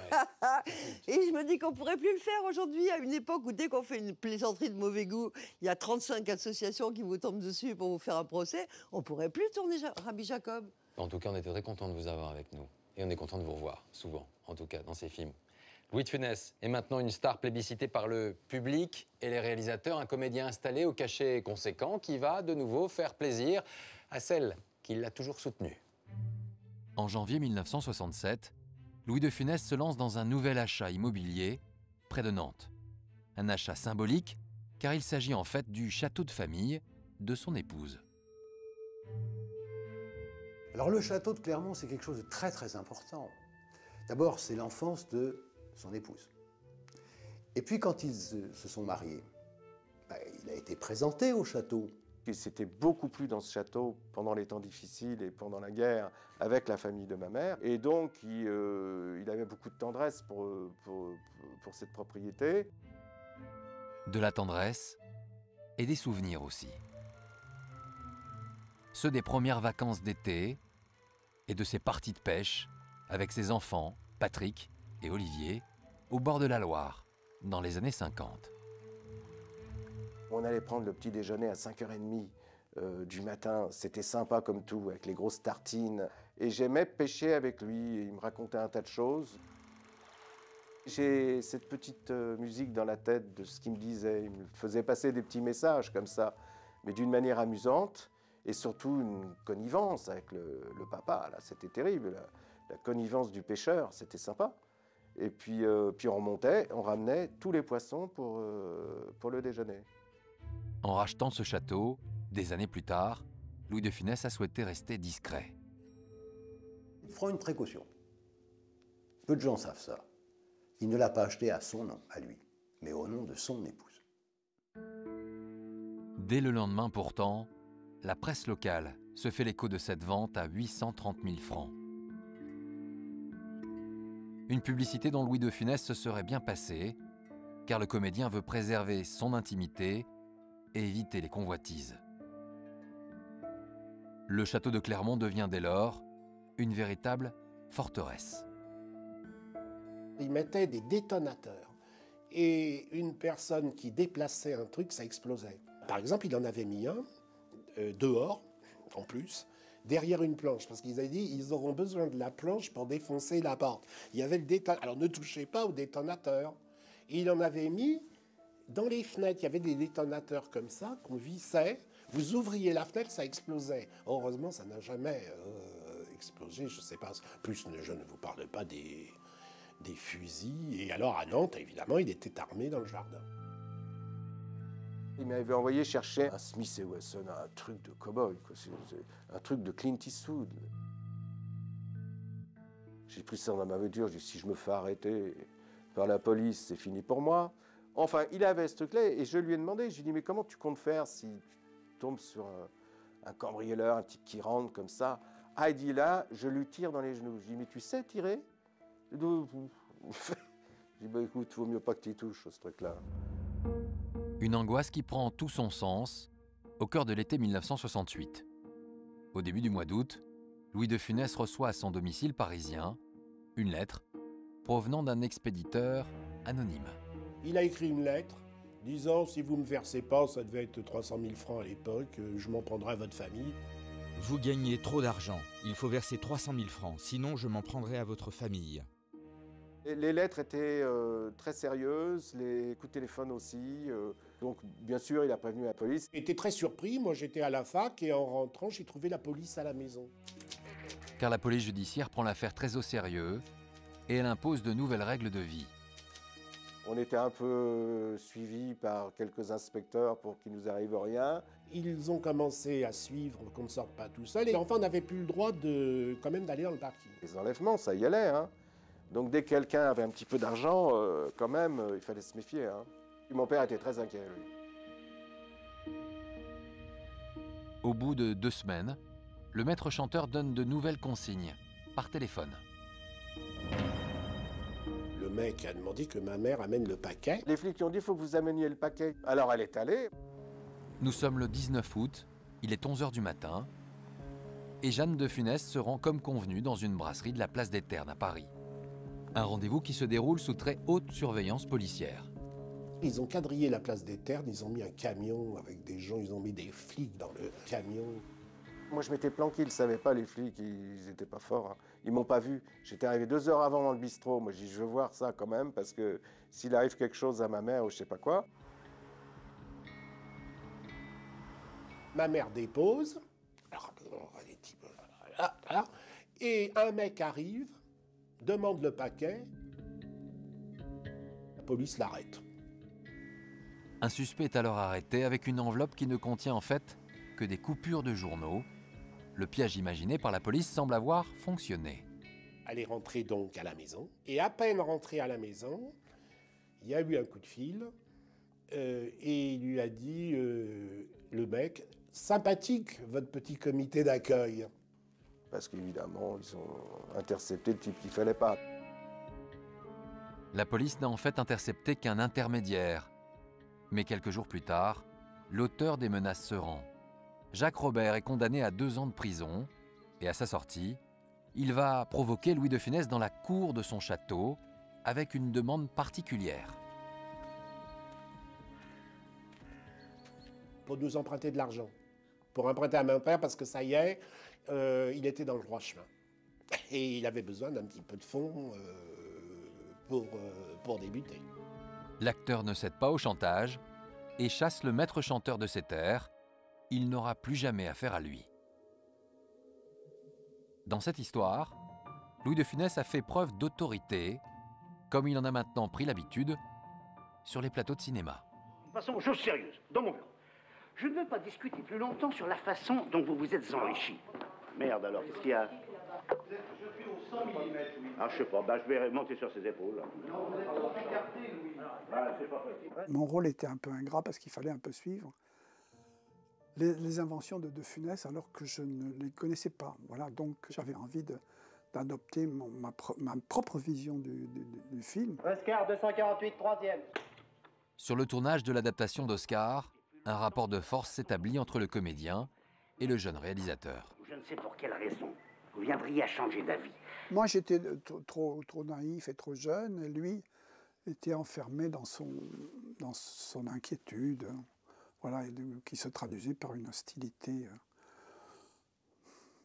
Et je me dis qu'on ne pourrait plus le faire aujourd'hui, à une époque où dès qu'on fait une plaisanterie de mauvais goût, il y a 35 associations qui vous tombent dessus pour vous faire un procès. On ne pourrait plus tourner Rabbi Jacob. En tout cas, on était très content de vous avoir avec nous. Et on est content de vous revoir, souvent, en tout cas, dans ces films. Louis de Funès est maintenant une star plébiscitée par le public et les réalisateurs, un comédien installé au cachet conséquent qui va de nouveau faire plaisir à celle qui l'a toujours soutenu. En janvier 1967, Louis de Funès se lance dans un nouvel achat immobilier près de Nantes. Un achat symbolique, car il s'agit en fait du château de famille de son épouse. Alors le château de Clermont, c'est quelque chose de très très important. D'abord, c'est l'enfance de son épouse. Et puis quand ils se sont mariés, il a été présenté au château. Il s'était beaucoup plu dans ce château pendant les temps difficiles et pendant la guerre avec la famille de ma mère. Et donc, il avait beaucoup de tendresse pour cette propriété. De la tendresse et des souvenirs aussi. Ceux des premières vacances d'été et de ses parties de pêche avec ses enfants, Patrick et Olivier, au bord de la Loire, dans les années 50. On allait prendre le petit déjeuner à 5h30 du matin. C'était sympa comme tout, avec les grosses tartines. Et j'aimais pêcher avec lui. Il me racontait un tas de choses. J'ai cette petite musique dans la tête de ce qu'il me disait. Il me faisait passer des petits messages comme ça, mais d'une manière amusante. Et surtout une connivence avec le papa. Là, c'était terrible. La connivence du pêcheur, c'était sympa. Et puis on ramenait tous les poissons pour le déjeuner. En rachetant ce château, des années plus tard, Louis de Funès a souhaité rester discret. Il prend une précaution. Peu de gens savent ça. Il ne l'a pas acheté à son nom, à lui, mais au nom de son épouse. Dès le lendemain pourtant, la presse locale se fait l'écho de cette vente à 830 000 francs. Une publicité dont Louis de Funès se serait bien passé, car le comédien veut préserver son intimité et éviter les convoitises. Le château de Clermont devient dès lors une véritable forteresse. Il mettait des détonateurs et une personne qui déplaçait un truc, ça explosait. Par exemple, il en avait mis un dehors, en plus, derrière une planche, parce qu'ils avaient dit ils auront besoin de la planche pour défoncer la porte. Il y avait le détonateur. Alors ne touchez pas au détonateur. Et il en avait mis dans les fenêtres. Il y avait des détonateurs comme ça qu'on vissait. Vous ouvriez la fenêtre, ça explosait. Heureusement, ça n'a jamais explosé. Je ne sais pas. Plus, je ne vous parle pas des fusils. Et alors à Nantes, évidemment, il était armé dans le jardin. Il m'avait envoyé chercher un Smith & Wesson, un truc de cow-boy, un truc de Clint Eastwood. J'ai pris ça dans ma voiture, j'ai dit si je me fais arrêter par la police, c'est fini pour moi. Enfin, il avait ce truc-là et je lui ai demandé, je lui ai dit mais comment tu comptes faire si tu tombes sur un cambrioleur, un type qui rentre comme ça? Ah, il dit là, je lui tire dans les genoux. Je lui ai dit mais tu sais tirer? J'ai dit bah écoute, vaut mieux pas que tu y touches ce truc-là. Une angoisse qui prend tout son sens au cœur de l'été 1968. Au début du mois d'août, Louis de Funès reçoit à son domicile parisien une lettre provenant d'un expéditeur anonyme. Il a écrit une lettre disant si vous ne me versez pas, ça devait être 300 000 francs à l'époque, je m'en prendrai à votre famille. Vous gagnez trop d'argent, il faut verser 300 000 francs, sinon je m'en prendrai à votre famille. Les lettres étaient très sérieuses, les coups de téléphone aussi. Donc, bien sûr, il a prévenu la police. J'étais très surpris. Moi, j'étais à la fac et en rentrant, j'ai trouvé la police à la maison. Car la police judiciaire prend l'affaire très au sérieux et elle impose de nouvelles règles de vie. On était un peu suivis par quelques inspecteurs pour qu'il nous arrive rien. Ils ont commencé à suivre qu'on ne sorte pas tout seul. Et enfin, on n'avait plus le droit quand même d'aller dans le parking. Les enlèvements, ça y allait, hein. Donc dès que quelqu'un avait un petit peu d'argent, quand même, il fallait se méfier. Hein. Et mon père était très inquiet, lui. Au bout de 2 semaines, le maître chanteur donne de nouvelles consignes, par téléphone. Le mec a demandé que ma mère amène le paquet. Les flics ont dit, il faut que vous ameniez le paquet. Alors elle est allée. Nous sommes le 19 août, il est 11h du matin, et Jeanne de Funès se rend comme convenu dans une brasserie de la place des Ternes à Paris. Un rendez-vous qui se déroule sous très haute surveillance policière. Ils ont quadrillé la place des Ternes, ils ont mis un camion avec des gens, ils ont mis des flics dans le camion. Moi, je m'étais planqué, ils ne savaient pas, les flics, ils n'étaient pas forts. Hein. Ils ne m'ont pas vu. J'étais arrivé 2 heures avant dans le bistrot. Moi, j'ai dit, je veux voir ça quand même, parce que s'il arrive quelque chose à ma mère ou je ne sais pas quoi. Ma mère dépose. Alors, les types, là, et un mec arrive, demande le paquet. La police l'arrête. Un suspect est alors arrêté avec une enveloppe qui ne contient en fait que des coupures de journaux. Le piège imaginé par la police semble avoir fonctionné. Elle est rentrée donc à la maison. Et à peine rentrée à la maison, il y a eu un coup de fil. Et il lui a dit, le mec, sympathique, votre petit comité d'accueil. Parce qu'évidemment, ils ont intercepté le type qu'il ne fallait pas. La police n'a en fait intercepté qu'un intermédiaire. Mais quelques jours plus tard, l'auteur des menaces se rend. Jacques Robert est condamné à 2 ans de prison et à sa sortie, il va provoquer Louis de Funès dans la cour de son château avec une demande particulière. Pour nous emprunter de l'argent. Pour emprunter à mon père parce que ça y est, il était dans le droit chemin. Et il avait besoin d'un petit peu de fonds pour débuter. L'acteur ne cède pas au chantage et chasse le maître chanteur de ses terres. Il n'aura plus jamais affaire à lui. Dans cette histoire, Louis de Funès a fait preuve d'autorité, comme il en a maintenant pris l'habitude, sur les plateaux de cinéma. Passons aux choses sérieuses, dans mon bureau. Je ne veux pas discuter plus longtemps sur la façon dont vous vous êtes enrichi. Merde alors, qu'est-ce qu'il y a? Je suis au 100 mm, Louis. Ah, je sais pas, je vais monter sur ses épaules. Non, vous êtes trop écarté, Louis. C'est pas possible. Mon rôle était un peu ingrat parce qu'il fallait un peu suivre les inventions de Funès alors que je ne les connaissais pas. Voilà, donc j'avais envie d'adopter ma propre vision du film. Oscar 248, 3e. Sur le tournage de l'adaptation d'Oscar, un rapport de force s'établit entre le comédien et le jeune réalisateur. Je ne sais pour quelle raison vous viendriez à changer d'avis. Moi, j'étais trop naïf et trop jeune, et lui était enfermé dans son inquiétude, voilà, qui se traduisait par une hostilité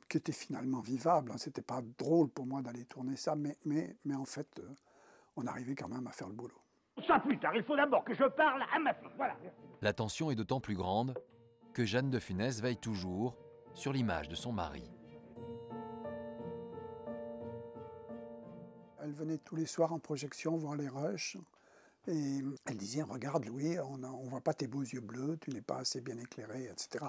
qui était finalement vivable. C'était pas drôle pour moi d'aller tourner ça, mais en fait, on arrivait quand même à faire le boulot. Ça plus tard, il faut d'abord que je parle à ma fille, voilà. La tension est d'autant plus grande que Jeanne de Funès veille toujours sur l'image de son mari. Elle venait tous les soirs en projection voir les rushs et elle disait « Regarde Louis, on ne voit pas tes beaux yeux bleus, tu n'es pas assez bien éclairé, etc. »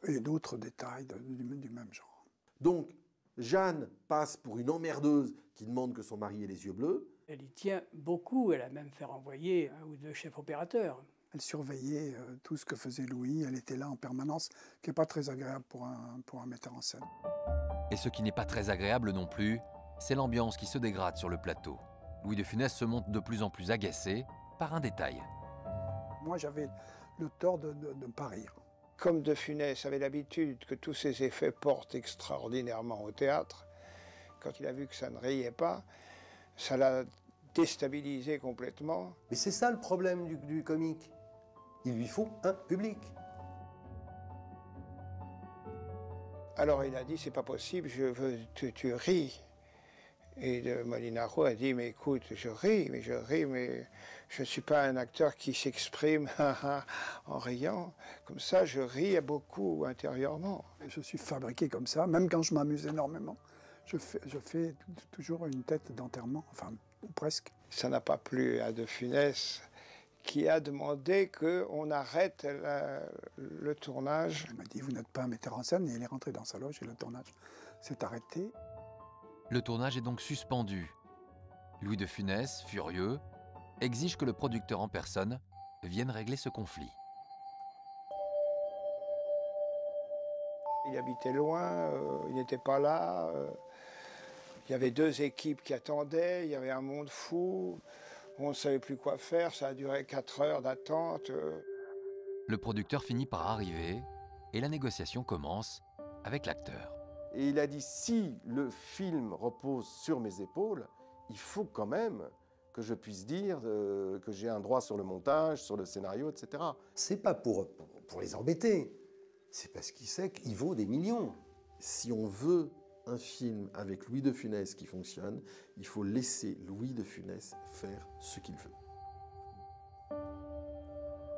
Et d'autres détails du même genre. Donc, Jeanne passe pour une emmerdeuse qui demande que son mari ait les yeux bleus. Elle y tient beaucoup, elle a même fait renvoyer 1 ou 2 chefs opérateurs. Elle surveillait tout ce que faisait Louis, elle était là en permanence, ce qui n'est pas très agréable pour un metteur en scène. Et ce qui n'est pas très agréable non plus, c'est l'ambiance qui se dégrade sur le plateau. Louis de Funès se montre de plus en plus agacé par un détail. Moi, j'avais le tort de ne pas rire. Comme de Funès avait l'habitude que tous ces effets portent extraordinairement au théâtre, quand il a vu que ça ne riait pas, ça l'a déstabilisé complètement. Mais c'est ça le problème du comique. Il lui faut un public. Alors il a dit, c'est pas possible, je veux tu ris. Et Molinaro a dit, mais écoute, je ris, mais je ne suis pas un acteur qui s'exprime en riant. Comme ça, je ris beaucoup intérieurement. Je suis fabriqué comme ça, même quand je m'amuse énormément. Je fais toujours une tête d'enterrement, enfin, ou presque. Ça n'a pas plu à De Funès, qui a demandé qu'on arrête le tournage. Il m'a dit, vous n'êtes pas un metteur en scène, et il est rentré dans sa loge et le tournage s'est arrêté. Le tournage est donc suspendu. Louis de Funès, furieux, exige que le producteur en personne vienne régler ce conflit. Il habitait loin, il n'était pas là. Il y avait 2 équipes qui attendaient, il y avait un monde fou. On ne savait plus quoi faire, ça a duré 4 heures d'attente. Le producteur finit par arriver et la négociation commence avec l'acteur. Et il a dit, si le film repose sur mes épaules, il faut quand même que je puisse dire que j'ai un droit sur le montage, sur le scénario, etc. C'est pas pour les embêter, c'est parce qu'il sait qu'il vaut des millions. Si on veut un film avec Louis de Funès qui fonctionne, il faut laisser Louis de Funès faire ce qu'il veut.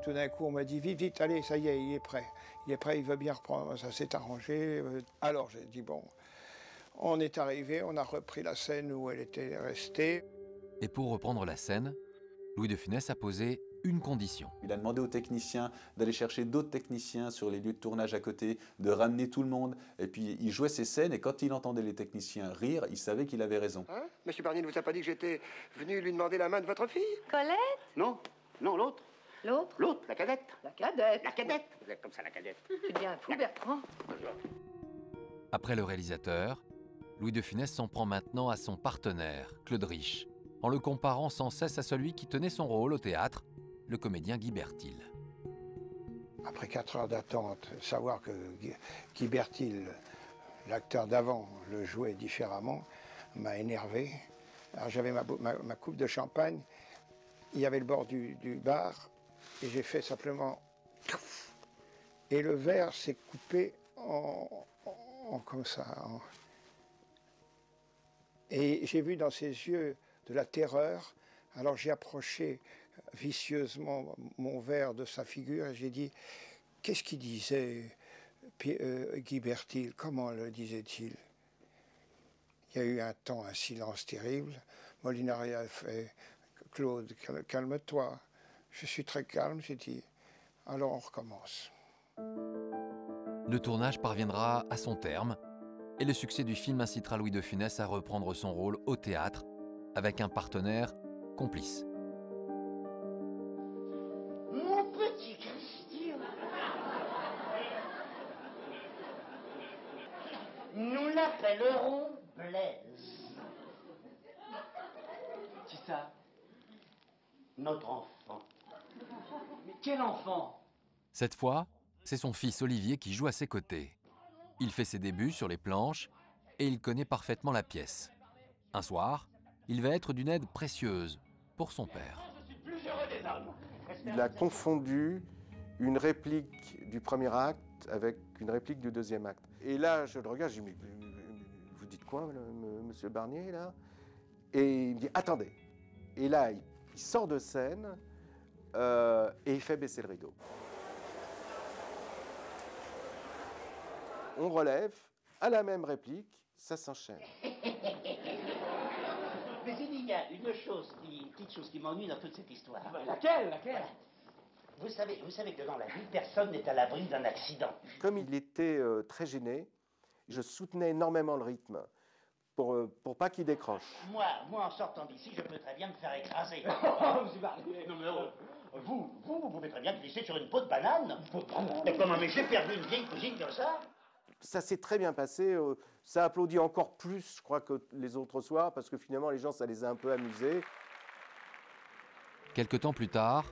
Tout d'un coup, on m'a dit, vite, vite, allez, ça y est, il est prêt. Il est prêt, il veut bien reprendre, ça s'est arrangé. Alors j'ai dit, bon, on est arrivé, on a repris la scène où elle était restée. Et pour reprendre la scène, Louis de Funès a posé une condition. Il a demandé aux techniciens d'aller chercher d'autres techniciens sur les lieux de tournage à côté, de ramener tout le monde. Et puis il jouait ses scènes et quand il entendait les techniciens rire, il savait qu'il avait raison. Hein? Monsieur Barnier ne vous a pas dit que j'étais venu lui demander la main de votre fille? Colette? Non, non, l'autre. L'autre? L'autre, la cadette. La cadette. La cadette. Vous êtes comme ça, la cadette. Tu deviens un fou, Bertrand. Après le réalisateur, Louis de Funès s'en prend maintenant à son partenaire, Claude Rich, en le comparant sans cesse à celui qui tenait son rôle au théâtre, le comédien Guy Bertil. Après 4 heures d'attente, savoir que Guy Bertil, l'acteur d'avant, le jouait différemment, m'a énervé. Alors j'avais ma coupe de champagne, il y avait le bord du bar, et j'ai fait simplement... Et le verre s'est coupé comme ça. Et j'ai vu dans ses yeux de la terreur, alors j'ai approché vicieusement mon verre de sa figure et j'ai dit, qu'est-ce qu'il disait Guy Bertil, comment le disait-il? Il y a eu un temps, un silence terrible. Molinari a fait, Claude, calme-toi. Je suis très calme, j'ai dit, alors on recommence. Le tournage parviendra à son terme et le succès du film incitera Louis de Funès à reprendre son rôle au théâtre avec un partenaire complice. Mon petit Christian, nous l'appellerons Blaise. Qui ça? Notre enfant. Mais quel enfant? Cette fois, c'est son fils Olivier qui joue à ses côtés. Il fait ses débuts sur les planches et il connaît parfaitement la pièce. Un soir, il va être d'une aide précieuse pour son père. Il a confondu une réplique du premier acte avec une réplique du deuxième acte. Et là, je le regarde, je dis, mais vous dites quoi, monsieur Barnier, là? Et il me dit, attendez. Et là, il sort de scène et il fait baisser le rideau. On relève, à la même réplique, ça s'enchaîne. Mais il y a une petite chose qui m'ennuie dans toute cette histoire. Laquelle? Vous savez que dans la vie, personne n'est à l'abri d'un accident. Comme il était très gêné, je soutenais énormément le rythme pour pas qu'il décroche. Moi, en sortant d'ici, je peux très bien me faire écraser. Monsieur Barnier. Non, mais vous pouvez très bien glisser sur une peau de banane. Mais comment, mais j'ai perdu une vieille cousine comme ça? Ça s'est très bien passé. Ça applaudit encore plus, je crois, que les autres soirs, parce que finalement, les gens, ça les a un peu amusés. Quelque temps plus tard,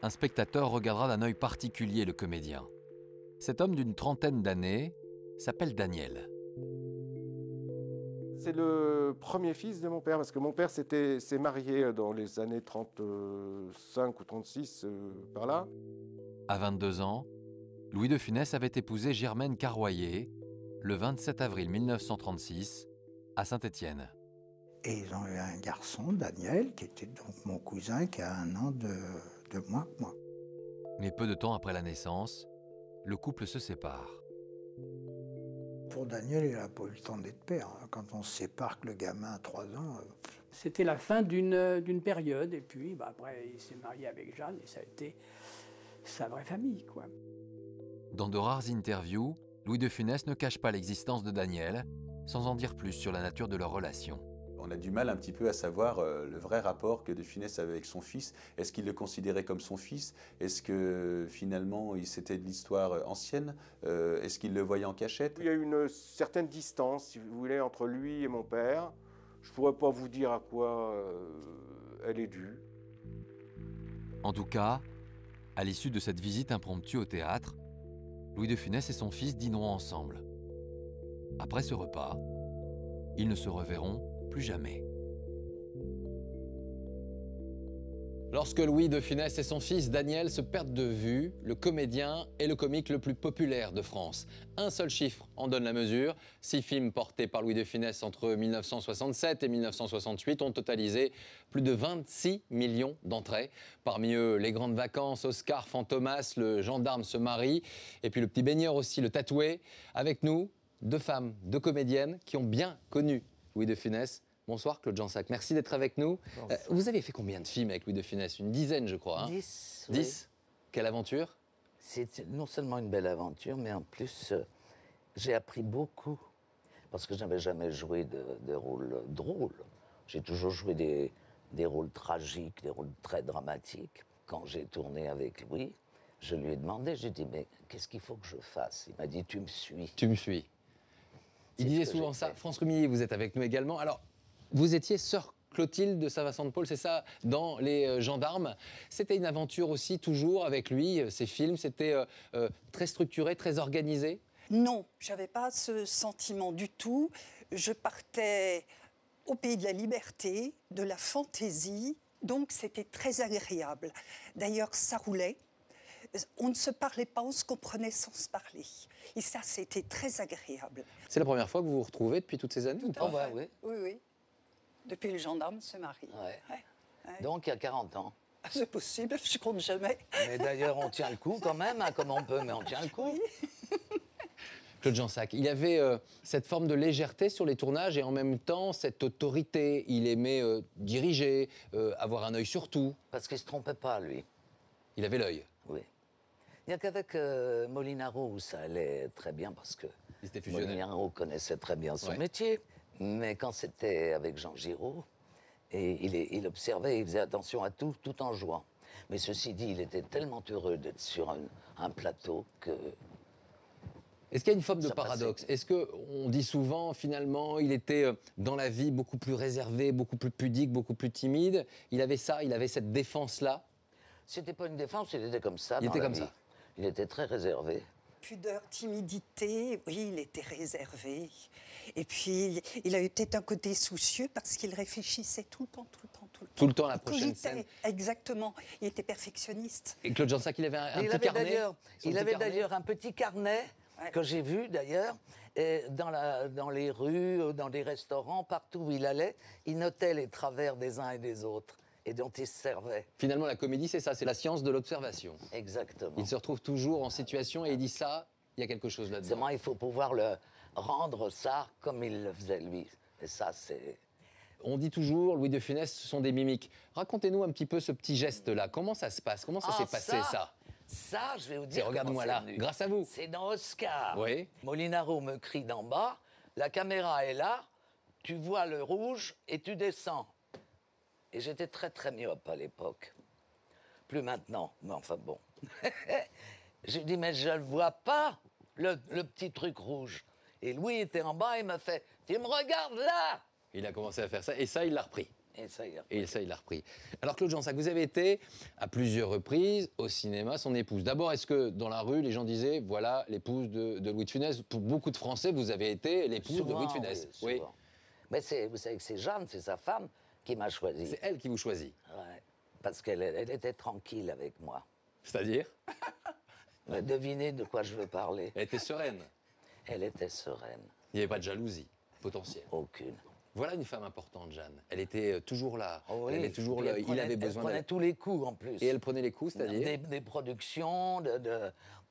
un spectateur regardera d'un œil particulier le comédien. Cet homme d'une trentaine d'années s'appelle Daniel. C'est le premier fils de mon père, parce que mon père s'est marié dans les années 35 ou 36, par là. À 22 ans, Louis de Funès avait épousé Germaine Carroyer le 27 avril 1936 à Saint-Étienne. Et ils ont eu un garçon, Daniel, qui était donc mon cousin, qui a 1 an de moins que moi. Mais peu de temps après la naissance, le couple se sépare. Pour Daniel, il n'a pas eu le temps d'être père. Quand on se sépare, que le gamin a 3 ans... C'était la fin d'une période, et puis après il s'est marié avec Jeanne, et ça a été sa vraie famille, quoi. Dans de rares interviews, Louis de Funès ne cache pas l'existence de Daniel, sans en dire plus sur la nature de leur relation. On a du mal un petit peu à savoir le vrai rapport que de Funès avait avec son fils. Est-ce qu'il le considérait comme son fils? Est-ce que finalement c'était de l'histoire ancienne? Est-ce qu'il le voyait en cachette? Il y a une certaine distance, si vous voulez, entre lui et mon père. Je ne pourrais pas vous dire à quoi elle est due. En tout cas, à l'issue de cette visite impromptue au théâtre, Louis de Funès et son fils dîneront ensemble. Après ce repas, ils ne se reverront plus jamais. Lorsque Louis de Funès et son fils Daniel se perdent de vue, le comédien est le comique le plus populaire de France. Un seul chiffre en donne la mesure. 6 films portés par Louis de Funès entre 1967 et 1968 ont totalisé plus de 26 millions d'entrées. Parmi eux, Les Grandes Vacances, Oscar, Fantomas, Le Gendarme se marie, et puis Le Petit Baigneur aussi, Le Tatoué. Avec nous, 2 femmes, 2 comédiennes qui ont bien connu Louis de Funès. Bonsoir Claude Jansac, merci d'être avec nous. Vous avez fait combien de films avec Louis de Funès? Une dizaine, je crois. 10. 10 oui. Quelle aventure? C'est non seulement une belle aventure, mais en plus, j'ai appris beaucoup. Parce que je n'avais jamais joué de rôles drôles. J'ai toujours joué des rôles tragiques, des rôles très dramatiques. quand j'ai tourné avec Louis, je lui ai demandé, j'ai dit, mais qu'est-ce qu'il faut que je fasse? Il m'a dit, tu me suis. Tu me suis. Il disait souvent ça. France Rumilly, vous êtes avec nous également. Alors, vous étiez sœur Clotilde de Saint-Vincent-de-Paul, c'est ça, dans Les Gendarmes. C'était une aventure aussi, toujours avec lui, ces films, c'était très structuré, très organisé? Non, j'avais pas ce sentiment du tout. Je partais au pays de la liberté, de la fantaisie, donc c'était très agréable. D'ailleurs, ça roulait. On ne se parlait pas, on se comprenait sans se parler. Et ça, c'était très agréable. C'est la première fois que vous vous retrouvez depuis toutes ces années ou pas? Oui. Oui, oui. Depuis le gendarme se marie. Donc, il y a 40 ans. C'est possible, je compte jamais. Mais d'ailleurs, on tient le coup quand même, hein, comme on peut, mais on tient le coup. Claude Jansac, il avait cette forme de légèreté sur les tournages et en même temps cette autorité. Il aimait diriger, avoir un œil sur tout. Parce qu'il ne se trompait pas, lui. Il avait l'œil. Oui. Il n'y a qu'avec Molinaro où ça allait très bien parce que Molinaro connaissait très bien son métier. Mais quand c'était avec Jean Giraud, et il observait, il faisait attention à tout, tout en jouant. Mais ceci dit, il était tellement heureux d'être sur un plateau que... Est-ce qu'il y a une forme de paradoxe? Est-ce qu'on dit souvent, finalement, il était dans la vie beaucoup plus réservé, beaucoup plus pudique, beaucoup plus timide? Il avait ça, il avait cette défense-là? C'était pas une défense, il était comme ça. Il était comme ça. Il était très réservé. Pudeur, timidité, oui, il était réservé. Et puis, il avait peut-être un côté soucieux parce qu'il réfléchissait tout le temps, tout le temps, tout le temps. Tout le temps à la prochaine scène. Exactement. Il était perfectionniste. Et Claude Jansac, il avait un petit carnet? Il avait d'ailleurs un petit carnet que j'ai vu d'ailleurs dans les rues, dans des restaurants, partout où il allait. Il notait les travers des uns et des autres et dont il se servait. Finalement, la comédie, c'est ça, c'est la science de l'observation. Exactement. Il se retrouve toujours en situation et il dit ça, il y a quelque chose là-dedans. Seulement, il faut pouvoir le rendre ça comme il le faisait lui. Et ça, c'est... On dit toujours, Louis de Funès, ce sont des mimiques. Racontez-nous un petit peu ce petit geste-là. Comment ça se passe? Comment ça s'est passé, ça? Ça, je vais vous dire. Regarde-moi là, grâce à vous. C'est dans Oscar. Oui. Molinaro me crie d'en bas, la caméra est là, tu vois le rouge et tu descends. Et j'étais très très myope à l'époque. Plus maintenant, mais enfin bon. J'ai dit, mais je ne vois pas, le petit truc rouge. Et Louis était en bas, il m'a fait, tu me regardes là. Il a commencé à faire ça, et ça, il l'a repris. Et ça, il l'a repris. Alors, Claude Jansac, vous avez été à plusieurs reprises au cinéma son épouse. D'abord, est-ce que dans la rue, les gens disaient, voilà l'épouse de Louis de Funès? Pour beaucoup de Français, vous avez été l'épouse de Louis de Funès. Oui. Mais vous savez que c'est Jeanne, c'est sa femme, qui m'a choisi. C'est elle qui vous choisit? Ouais, parce qu'elle était tranquille avec moi. C'est-à-dire? Mais devinez de quoi je veux parler. Elle était sereine? Elle était sereine. Il n'y avait pas de jalousie potentielle? Aucune. Voilà une femme importante, Jeanne. Elle était toujours là. Oh oui, elle avait toujours l'œil. Il avait besoin d'elle. Elle prenait tous les coups, en plus. Et elle prenait les coups, c'est-à-dire? Des productions,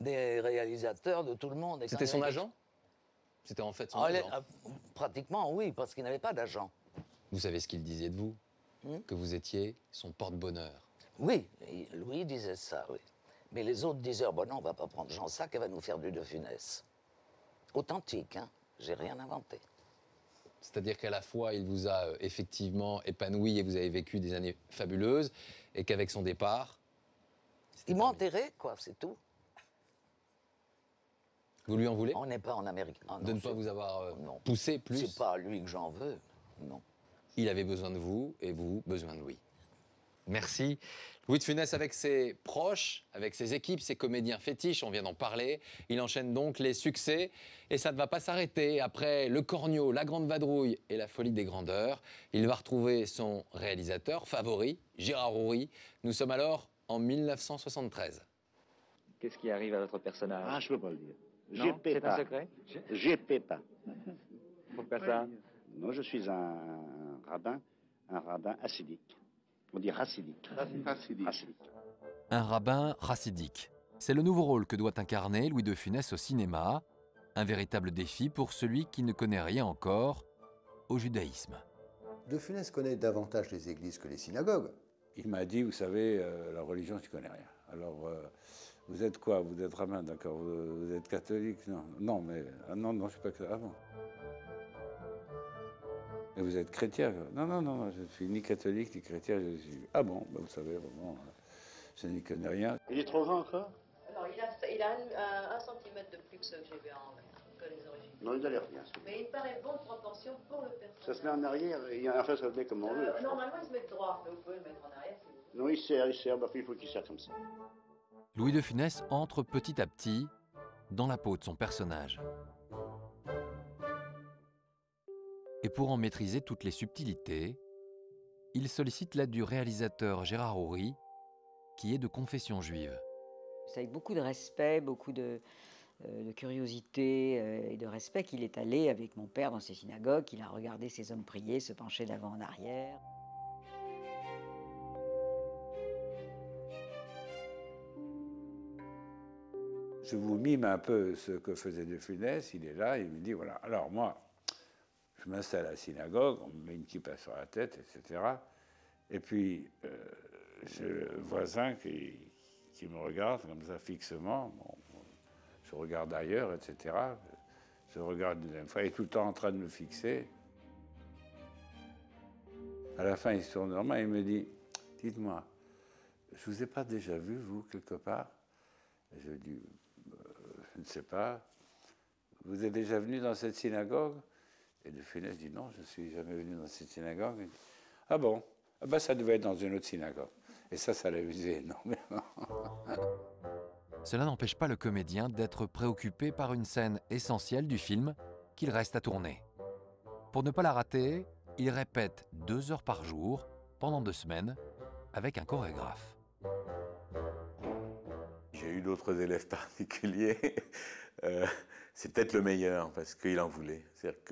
des réalisateurs, de tout le monde. C'était son agent? C'était en fait son agent? Pratiquement, oui, parce qu'il n'avait pas d'agent. Vous savez ce qu'il disait de vous? Que vous étiez son porte-bonheur. Oui, Louis disait ça, oui. Mais les autres disaient, bon non, on va pas prendre Jansac, elle va nous faire du De Funès. Authentique, hein, j'ai rien inventé. C'est-à-dire qu'à la fois, il vous a effectivement épanoui et vous avez vécu des années fabuleuses, et qu'avec son départ... Ils m'ont enterré, quoi, c'est tout. Vous lui en voulez? On n'est pas en Amérique. Ah, de ne pas vous avoir poussé plus? C'est pas à lui que j'en veux, non. Il avait besoin de vous, et vous, besoin de lui. Merci. Louis de Funès avec ses proches, avec ses équipes, ses comédiens fétiches, on vient d'en parler. Il enchaîne donc les succès et ça ne va pas s'arrêter. Après Le Corneau, La Grande Vadrouille et La Folie des Grandeurs, il va retrouver son réalisateur favori, Gérard Houry. Nous sommes alors en 1973. Qu'est-ce qui arrive à votre personnage? Ah, je ne peux pas le dire. Non, c'est un secret? Je ne peux pas. Pourquoi ça? Non, je suis un rabbin hassidique. On dit racidique. Un rabbin racidique. C'est le nouveau rôle que doit incarner Louis de Funès au cinéma. Un véritable défi pour celui qui ne connaît rien encore au judaïsme. De Funès connaît davantage les églises que les synagogues. Il m'a dit, vous savez, la religion, je ne connais rien. Alors, vous êtes quoi? Vous êtes rabbin, d'accord? Vous êtes catholique? Non, non, mais non, je ne suis pas catholique. Ah bon? Et vous êtes chrétien? Non, je ne suis ni catholique ni chrétien. Ah bon, ben vous savez, vraiment, je n'y connais rien. Il est trop grand encore? Non, il a un centimètre de plus que ceux que j'ai vu que les origines. Non, il a l'air bien. Mais il me paraît bonne proportion pour le personnage. Ça se met en arrière, enfin ça se met comme on veut. Normalement, il se met droit, mais vous pouvez le mettre en arrière si vous voulez. Non, il sert, bah, il faut qu'il serre comme ça. Louis de Funès entre petit à petit dans la peau de son personnage. Et pour en maîtriser toutes les subtilités, il sollicite l'aide du réalisateur Gérard Houry, qui est de confession juive. C'est avec beaucoup de respect, beaucoup de curiosité et de respect qu'il est allé avec mon père dans ces synagogues, qu'il a regardé ces hommes prier, se pencher d'avant en arrière. Je vous mime un peu ce que faisait De Funès. Il est là, il me dit, voilà, alors moi, je m'installe à la synagogue, on me met une kippa sur la tête, etc. Et puis, j'ai le voisin qui me regarde comme ça fixement. Bon, je regarde ailleurs, etc. Je regarde une deuxième fois, il est tout le temps en train de me fixer. À la fin, il se tourne vers moi et il me dit, dites-moi, je ne vous ai pas déjà vu, vous, quelque part? Et je lui dis, je ne sais pas. Vous êtes déjà venu dans cette synagogue? Et De Funès dit, non, je ne suis jamais venu dans cette synagogue. Il dit, ah bon? Ah ben, ça devait être dans une autre synagogue. Et ça l'a usé énormément. Cela n'empêche pas le comédien d'être préoccupé par une scène essentielle du film qu'il reste à tourner. Pour ne pas la rater, il répète 2 heures par jour, pendant 2 semaines, avec un chorégraphe. J'ai eu d'autres élèves particuliers. C'est peut-être le meilleur, parce qu'il en voulait. C'est-à-dire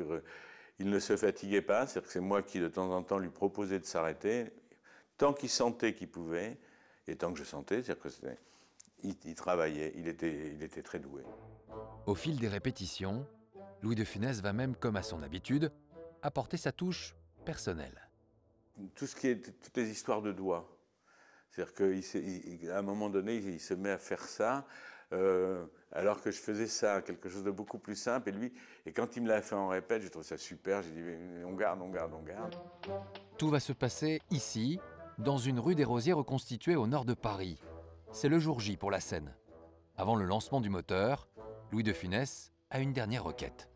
qu'il ne se fatiguait pas, c'est-à-dire que c'est moi qui, de temps en temps, lui proposais de s'arrêter. Tant qu'il sentait qu'il pouvait, et tant que je sentais, c'est-à-dire qu'il travaillait, il était très doué. Au fil des répétitions, Louis de Funès va même, comme à son habitude, apporter sa touche personnelle. Toutes les histoires de doigts. C'est-à-dire qu'à un moment donné, il se met à faire ça, alors que je faisais ça, quelque chose de beaucoup plus simple. Et quand il me l'a fait en répète, j'ai trouvé ça super. J'ai dit, on garde, on garde, on garde. Tout va se passer ici, dans une rue des Rosiers reconstituée au nord de Paris. C'est le jour J pour la scène. Avant le lancement du moteur, Louis de Funès a une dernière requête.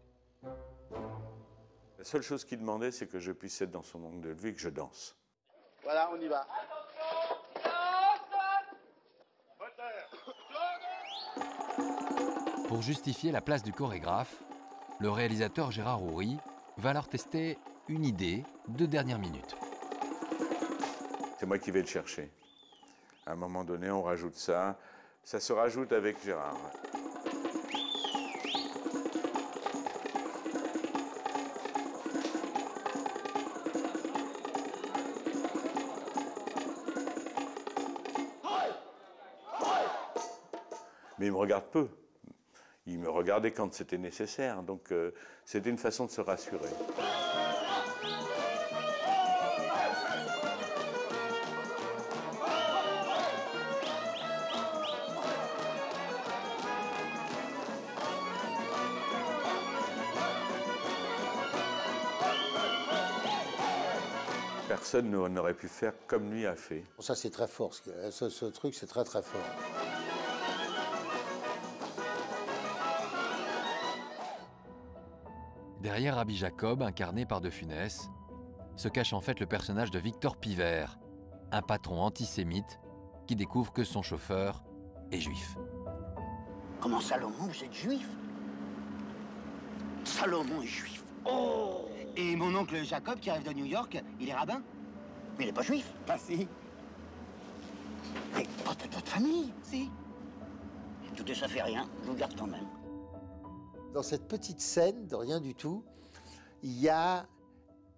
La seule chose qu'il demandait, c'est que je puisse être dans son angle de vue et que je danse. Voilà, on y va. Pour justifier la place du chorégraphe, le réalisateur Gérard Houry va alors tester une idée de dernière minute. C'est moi qui vais le chercher. À un moment donné, on rajoute ça. Ça se rajoute avec Gérard. Mais il me regarde peu. Il me regardait quand c'était nécessaire. Donc c'était une façon de se rassurer. Personne n'aurait pu faire comme lui a fait. Ça, c'est très fort. Ce truc, c'est très, très fort. Derrière Rabbi Jacob, incarné par De Funès, se cache en fait le personnage de Victor Pivert, un patron antisémite qui découvre que son chauffeur est juif. Comment Salomon, vous êtes juif? Salomon est juif. Oh! Et mon oncle Jacob, qui arrive de New York, il est rabbin? Mais il n'est pas juif? Ah si. Mais pas de votre famille? Si. Écoutez, ça fait rien, je vous garde quand même. Dans cette petite scène de rien du tout, il y a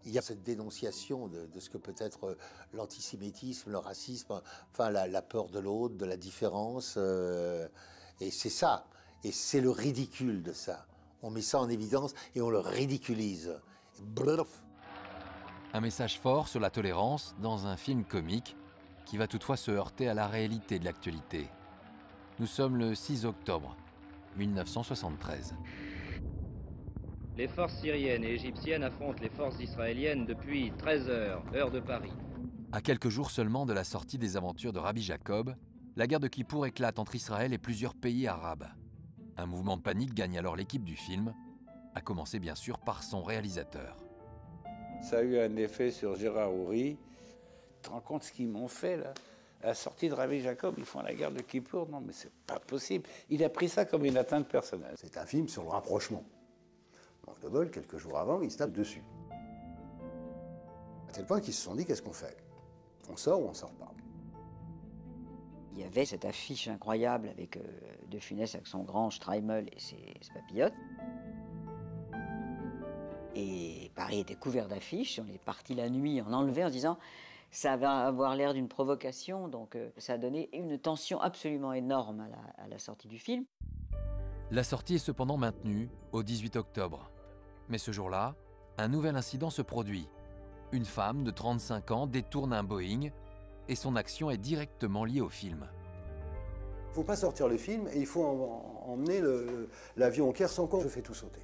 cette dénonciation de ce que peut être l'antisémitisme, le racisme, enfin la peur de l'autre, de la différence. Et c'est ça. Et c'est le ridicule de ça. On met ça en évidence et on le ridiculise. Bref. Un message fort sur la tolérance dans un film comique qui va toutefois se heurter à la réalité de l'actualité. Nous sommes le 6 octobre 1973. Les forces syriennes et égyptiennes affrontent les forces israéliennes depuis 13 heures, heure de Paris. À quelques jours seulement de la sortie des aventures de Rabbi Jacob, La guerre de Kippour éclate entre Israël et plusieurs pays arabes. Un mouvement de panique gagne alors l'équipe du film, à commencer bien sûr par son réalisateur. Ça a eu un effet sur Gérard Houry. Tu te rends compte ce qu'ils m'ont fait là? À la sortie de Rabbi Jacob, ils font la guerre de Kippour. Non, mais c'est pas possible. Il a pris ça comme une atteinte personnelle. C'est un film sur le rapprochement. Manque de bol, quelques jours avant, ils se tapent dessus. À tel point qu'ils se sont dit, qu'est-ce qu'on fait? On sort ou on sort pas? Il y avait cette affiche incroyable avec De Funès avec son grand Streimel et ses papillotes. Et Paris était couvert d'affiches. On est parti la nuit en enlevé en se disant ça va avoir l'air d'une provocation. Donc ça a donné une tension absolument énorme à la sortie du film. La sortie est cependant maintenue au 18 octobre. Mais ce jour-là, un nouvel incident se produit. Une femme de 35 ans détourne un Boeing et son action est directement liée au film. Il ne faut pas sortir le film et il faut emmener l'avion au Caire sans qu'on je fais tout sauter.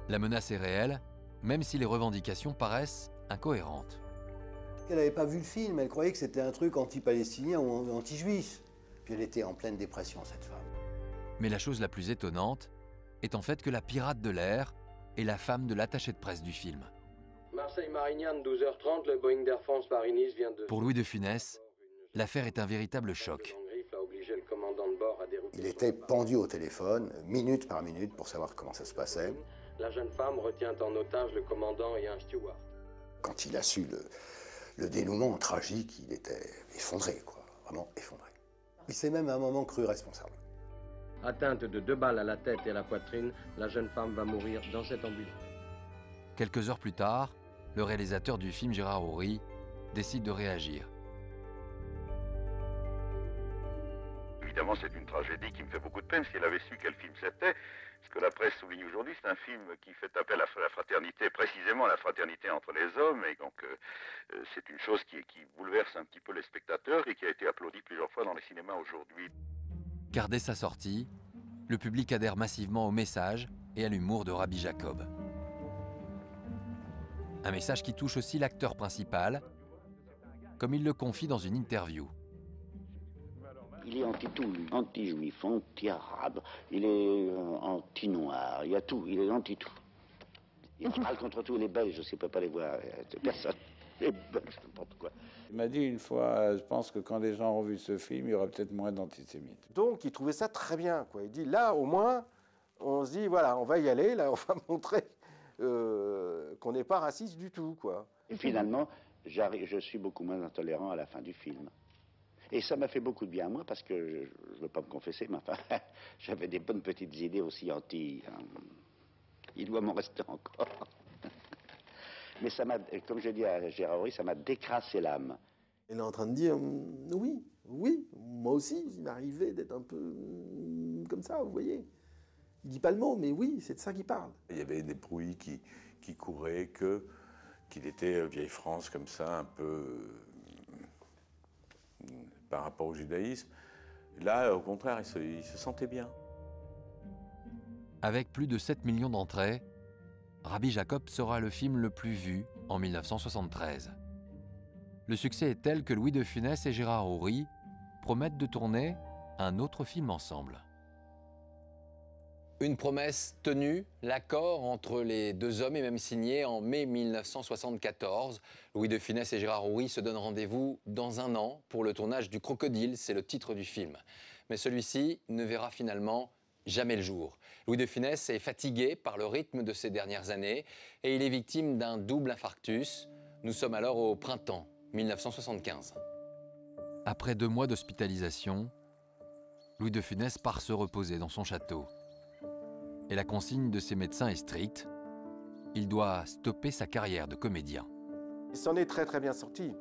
La menace est réelle, même si les revendications paraissent incohérentes. Elle n'avait pas vu le film, elle croyait que c'était un truc anti-palestinien ou anti-juif. Puis elle était en pleine dépression, cette femme. Mais la chose la plus étonnante est en fait que la pirate de l'air est la femme de l'attaché de presse du film. Marseille-Marignane, 12h30, le Boeing d'Air France Paris-Nice vient de... Pour Louis de Funès, l'affaire est un véritable choc. Il était pendu au téléphone, minute par minute, pour savoir comment ça se passait. La jeune femme retient en otage le commandant et un steward. Quand il a su le dénouement tragique, il était effondré, quoi, vraiment effondré. Il s'est même à un moment cru responsable. Atteinte de 2 balles à la tête et à la poitrine, la jeune femme va mourir dans cette ambulance. Quelques heures plus tard, le réalisateur du film, Gérard Houry, décide de réagir. Évidemment, c'est une tragédie qui me fait beaucoup de peine. Si elle avait su quel film c'était, ce que la presse souligne aujourd'hui, c'est un film qui fait appel à la fraternité, précisément la fraternité entre les hommes. Et donc, c'est une chose qui bouleverse un petit peu les spectateurs et qui a été applaudie plusieurs fois dans les cinémas aujourd'hui. Car dès sa sortie, le public adhère massivement au message et à l'humour de Rabbi Jacob. Un message qui touche aussi l'acteur principal, comme il le confie dans une interview. Il est anti-tout, anti-juif, anti-arabe, il est anti-noir, il y a tout, il est anti-tout. Il parle contre tous les Belges, je ne peux pas les voir, personne. Les Belges, n'importe quoi. Il m'a dit une fois, je pense que quand les gens ont vu ce film, il y aura peut-être moins d'antisémites. Donc il trouvait ça très bien, quoi. Il dit là, au moins, on se dit, voilà, on va y aller, là, on va montrer qu'on n'est pas raciste du tout, quoi. Et finalement, je suis beaucoup moins intolérant à la fin du film. Et ça m'a fait beaucoup de bien à moi, parce que, je ne veux pas me confesser, mais enfin, j'avais des bonnes petites idées aussi anti... il doit m'en rester encore. Mais ça m'a, comme je dis à Gérard Houry, ça m'a décrassé l'âme. Il est en train de dire, oui, moi aussi, il m'arrivait d'être un peu comme ça, vous voyez. Il dit pas le mot, mais oui, c'est de ça qu'il parle. Il y avait des bruits qui couraient qu'il était vieille France comme ça, un peu par rapport au judaïsme. Là, au contraire, il se sentait bien. Avec plus de 7 millions d'entrées, Rabbi Jacob sera le film le plus vu en 1973. Le succès est tel que Louis de Funès et Gérard Houry promettent de tourner un autre film ensemble. Une promesse tenue, l'accord entre les deux hommes est même signé en mai 1974. Louis de Funès et Gérard Houry se donnent rendez-vous dans 1 an pour le tournage du Crocodile, c'est le titre du film. Mais celui-ci ne verra finalement jamais le jour. Louis de Funès est fatigué par le rythme de ces dernières années et il est victime d'un double infarctus. Nous sommes alors au printemps 1975. Après 2 mois d'hospitalisation, Louis de Funès part se reposer dans son château. Et la consigne de ses médecins est stricte. Il doit stopper sa carrière de comédien. Il s'en est très très bien sorti.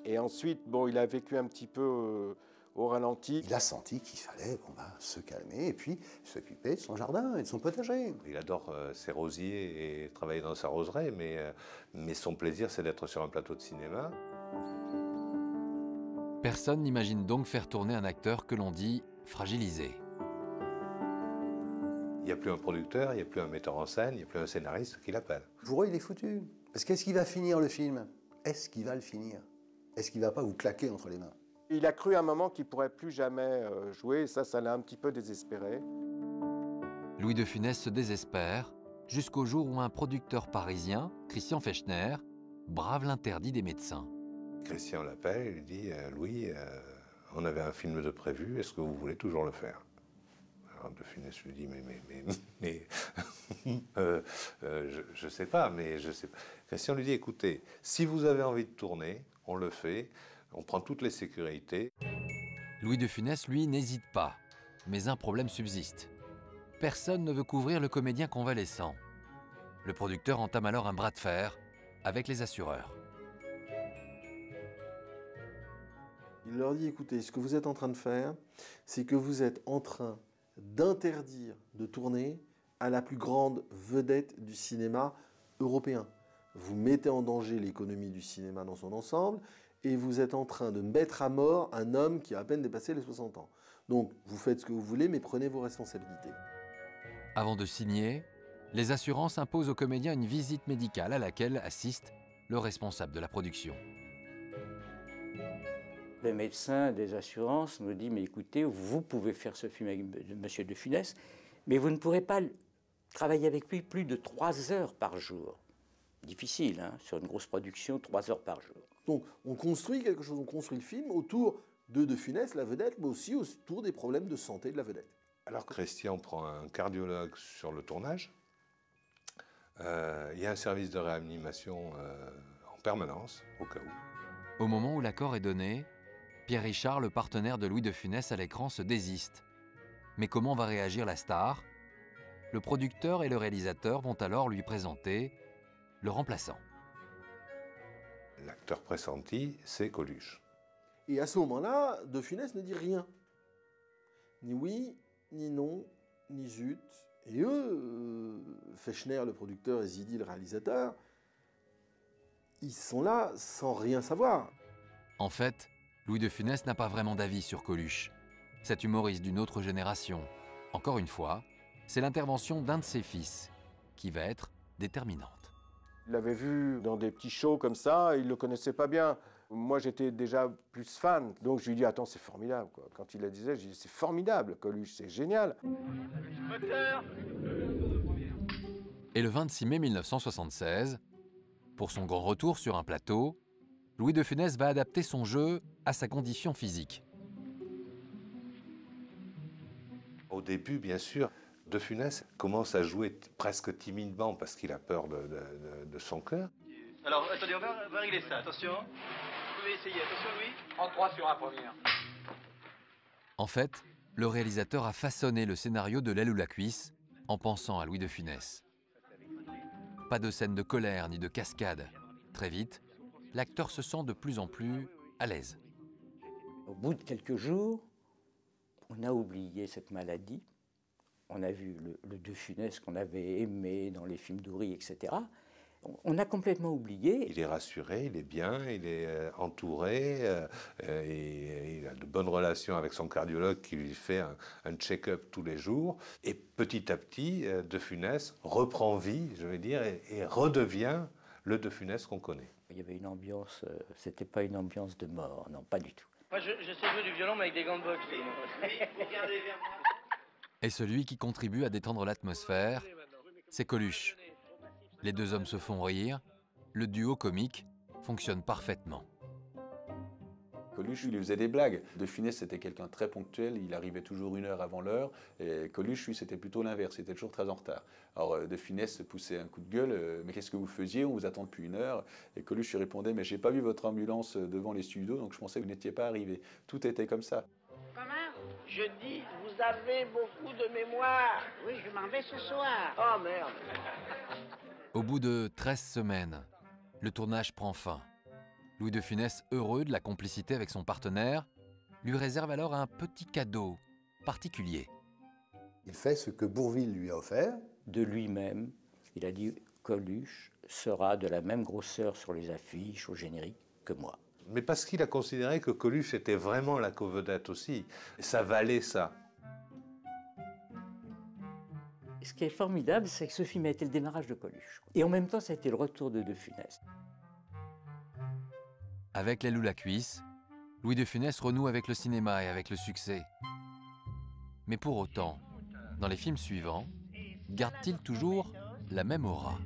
Et ensuite, bon, il a vécu un petit peu au ralenti. Il a senti qu'il fallait se calmer et puis s'occuper de son jardin et de son potager. Il adore ses rosiers et travailler dans sa roseraie, mais son plaisir, c'est d'être sur un plateau de cinéma. Personne n'imagine donc faire tourner un acteur que l'on dit fragilisé. Il n'y a plus un producteur, il n'y a plus un metteur en scène, il n'y a plus un scénariste qui l'appelle. Pour eux, il est foutu. Parce qu'est-ce qu'il va finir le film? Est-ce qu'il va le finir? Est-ce qu'il ne va pas vous claquer entre les mains? Il a cru à un moment qu'il ne pourrait plus jamais jouer, et ça l'a un petit peu désespéré. Louis de Funès se désespère jusqu'au jour où un producteur parisien, Christian Fechner, brave l'interdit des médecins. Christian l'appelle et lui dit « Louis, on avait un film de prévu, est-ce que vous voulez toujours le faire ?» Alors de Funès lui dit « Mais je sais pas, mais je sais pas. » Christian lui dit « Écoutez, si vous avez envie de tourner, on le fait, on prend toutes les sécurités. » Louis de Funès, lui, n'hésite pas, mais un problème subsiste. Personne ne veut couvrir le comédien convalescent. Le producteur entame alors un bras de fer avec les assureurs. Il leur dit, écoutez, ce que vous êtes en train de faire, c'est que vous êtes en train d'interdire de tourner à la plus grande vedette du cinéma européen. Vous mettez en danger l'économie du cinéma dans son ensemble et vous êtes en train de mettre à mort un homme qui a à peine dépassé les 60 ans. Donc, vous faites ce que vous voulez, mais prenez vos responsabilités. Avant de signer, les assurances imposent au comédien une visite médicale à laquelle assiste le responsable de la production. Le médecin des assurances me dit « Mais écoutez, vous pouvez faire ce film avec M. de Funès, mais vous ne pourrez pas travailler avec lui plus de 3 heures par jour. » Difficile, hein, sur une grosse production, 3 heures par jour. Donc, on construit quelque chose, on construit le film autour de Funès, la vedette, mais aussi autour des problèmes de santé de la vedette. Alors Christian prend un cardiologue sur le tournage. Il y a un service de réanimation en permanence, au cas où. Au moment où l'accord est donné, Pierre Richard, le partenaire de Louis de Funès à l'écran, se désiste. Mais comment va réagir la star? Le producteur et le réalisateur vont alors lui présenter le remplaçant. L'acteur pressenti, c'est Coluche. Et à ce moment-là, de Funès ne dit rien. Ni oui, ni non, ni zut. Et eux, Fechner, le producteur, et Zidi, le réalisateur, ils sont là sans rien savoir. En fait, Louis de Funès n'a pas vraiment d'avis sur Coluche. Cet humoriste d'une autre génération. Encore une fois, c'est l'intervention d'un de ses fils qui va être déterminante. Il l'avait vu dans des petits shows comme ça, il ne le connaissait pas bien. Moi, j'étais déjà plus fan, donc je lui dis « Attends, c'est formidable, quoi. » Quand il le disait, je lui dis « C'est formidable, Coluche, c'est génial. » Et le 26 mai 1976, pour son grand retour sur un plateau, Louis de Funès va adapter son jeu à sa condition physique. Au début, bien sûr, de Funès commence à jouer presque timidement parce qu'il a peur de son cœur. Alors, attendez, on va régler ça, attention. Vous pouvez essayer, attention Louis. 33 sur un premier. En fait, le réalisateur a façonné le scénario de L'aile ou la cuisse en pensant à Louis de Funès. Pas de scène de colère ni de cascade. Très vite, l'acteur se sent de plus en plus à l'aise. Au bout de quelques jours, on a oublié cette maladie. On a vu le de Funès qu'on avait aimé dans les films d'Oury, etc. On a complètement oublié. Il est rassuré, il est bien, il est entouré, et il a de bonnes relations avec son cardiologue qui lui fait un check-up tous les jours. Et petit à petit, de Funès reprend vie, je vais dire, et redevient le de Funès qu'on connaît. Il y avait une ambiance, c'était pas une ambiance de mort, non, pas du tout. Moi, je sais jouer du violon, mais avec des gants de boxe. Et celui qui contribue à détendre l'atmosphère, c'est Coluche. Les deux hommes se font rire, le duo comique fonctionne parfaitement. Coluche, il lui faisait des blagues. De Funès, c'était quelqu'un de très ponctuel, il arrivait toujours 1 heure avant l'heure. Et Coluche, lui, c'était plutôt l'inverse, il était toujours très en retard. Alors, De Funès poussait un coup de gueule, mais qu'est-ce que vous faisiez? On vous attend depuis 1 heure. Et Coluche lui répondait, mais j'ai pas vu votre ambulance devant les studios, donc je pensais que vous n'étiez pas arrivé. Tout était comme ça. Comment? Je dis, vous avez beaucoup de mémoire. Oui, je m'en vais ce soir. Oh merde. Au bout de 13 semaines, le tournage prend fin. Louis de Funès, heureux de la complicité avec son partenaire, lui réserve alors un petit cadeau particulier. Il fait ce que Bourvil lui a offert. De lui-même, il a dit « Coluche sera de la même grosseur sur les affiches, au générique, que moi ». Mais parce qu'il a considéré que Coluche était vraiment la covedette aussi. Ça valait ça. Ce qui est formidable, c'est que ce film a été le démarrage de Coluche. Et en même temps, ça a été le retour de Funès. Avec L'aile ou la cuisse, Louis de Funès renoue avec le cinéma et avec le succès. Mais pour autant, dans les films suivants, garde-t-il toujours la même aura?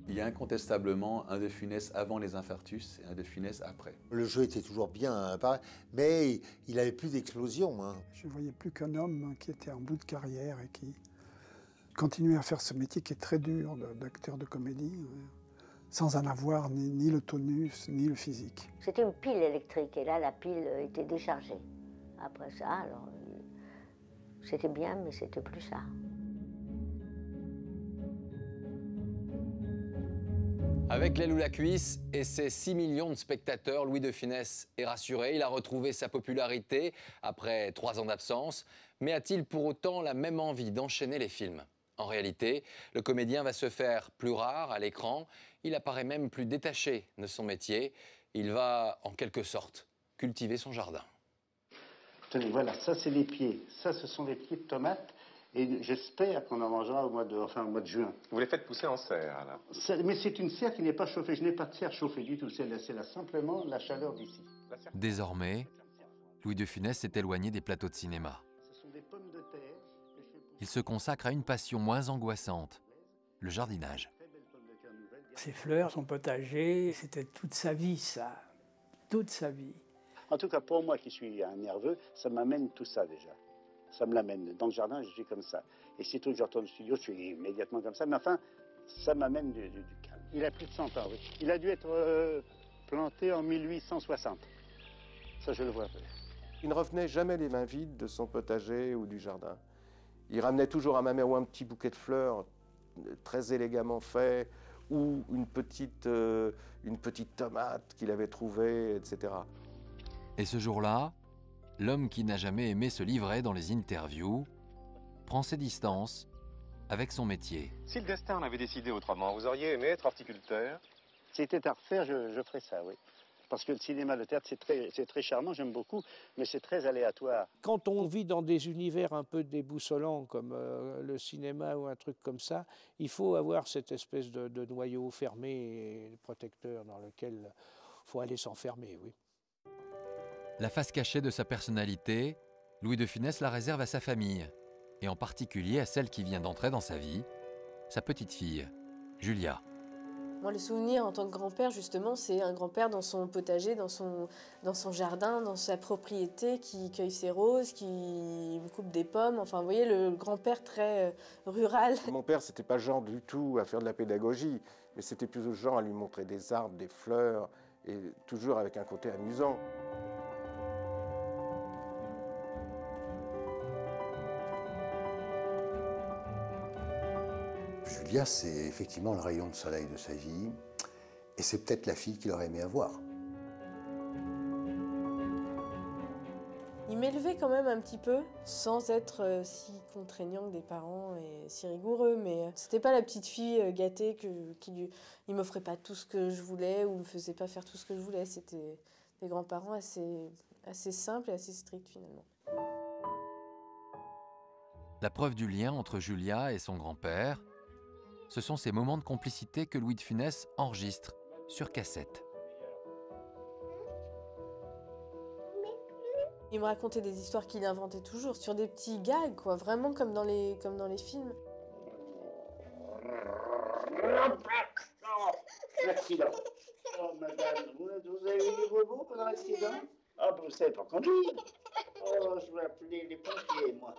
Il y a incontestablement un de Funès avant les infarctus et un de Funès après. Le jeu était toujours bien, hein, pareil, mais il n'avait plus d'explosion. Hein. Je ne voyais plus qu'un homme qui était en bout de carrière et qui continuait à faire ce métier qui est très dur d'acteur de comédie, sans en avoir ni le tonus, ni le physique. C'était une pile électrique et là, la pile était déchargée. Après ça, alors, c'était bien, mais c'était plus ça. Avec L'aile ou la cuisse et ses 6 millions de spectateurs, Louis de Funès est rassuré. Il a retrouvé sa popularité après 3 ans d'absence. Mais a-t-il pour autant la même envie d'enchaîner les films? En réalité, le comédien va se faire plus rare à l'écran. Il apparaît même plus détaché de son métier. Il va, en quelque sorte, cultiver son jardin. Tenez, voilà, ça c'est les pieds. Ça, ce sont des pieds de tomates. Et j'espère qu'on en mangera au mois de juin. Vous les faites pousser en serre, alors? Mais c'est une serre qui n'est pas chauffée. Je n'ai pas de serre chauffée du tout. C'est là simplement la chaleur d'ici. Désormais, Louis de Funès s'est éloigné des plateaux de cinéma. Ce sont des pommes de terre. Il se consacre à une passion moins angoissante, le jardinage. Ses fleurs, son potager, c'était toute sa vie, ça. Toute sa vie. En tout cas, pour moi qui suis un nerveux, ça m'amène tout ça déjà. Ça me l'amène. Dans le jardin, je suis comme ça. Et sitôt que je retourne au studio, je suis immédiatement comme ça. Mais enfin, ça m'amène du calme. Il a plus de 100 ans, oui. Il a dû être planté en 1860. Ça, je le vois. Il ne revenait jamais les mains vides de son potager ou du jardin. Il ramenait toujours à ma mère ou un petit bouquet de fleurs très élégamment fait, ou une petite tomate qu'il avait trouvée, etc. Et ce jour-là, l'homme qui n'a jamais aimé se livrer dans les interviews prend ses distances avec son métier. Si le destin en avait décidé autrement, vous auriez aimé être horticulteur? Si c'était à refaire, je ferais ça, oui. Parce que le cinéma, le théâtre, c'est très charmant, j'aime beaucoup, mais c'est très aléatoire. Quand on vit dans des univers un peu déboussolants, comme le cinéma ou un truc comme ça, il faut avoir cette espèce de noyau fermé et protecteur dans lequel il faut aller s'enfermer, oui. La face cachée de sa personnalité, Louis de Funès la réserve à sa famille, et en particulier à celle qui vient d'entrer dans sa vie, sa petite-fille, Julia. Moi, le souvenir en tant que grand-père, justement, c'est un grand-père dans son potager, dans son jardin, dans sa propriété, qui cueille ses roses, qui coupe des pommes. Enfin, vous voyez, le grand-père très rural. Mon père, c'était pas genre du tout à faire de la pédagogie, mais c'était plutôt genre à lui montrer des arbres, des fleurs, et toujours avec un côté amusant. Julia, c'est effectivement le rayon de soleil de sa vie, et c'est peut-être la fille qu'il aurait aimé avoir. Il m'élevait quand même un petit peu, sans être si contraignant que des parents et si rigoureux, mais c'était pas la petite fille gâtée il m'offrait pas tout ce que je voulais ou me faisait pas faire tout ce que je voulais. C'était des grands-parents assez simples et assez stricts finalement. La preuve du lien entre Julia et son grand-père, ce sont ces moments de complicité que Louis de Funès enregistre sur cassette. Il me racontait des histoires qu'il inventait toujours, sur des petits gags, quoi, vraiment comme dans les films. L'accident. Oh, madame, vous avez eu du bobo pendant l'accident? Ah, vous savez pas conduire. Oh, je vais appeler les pompiers, moi.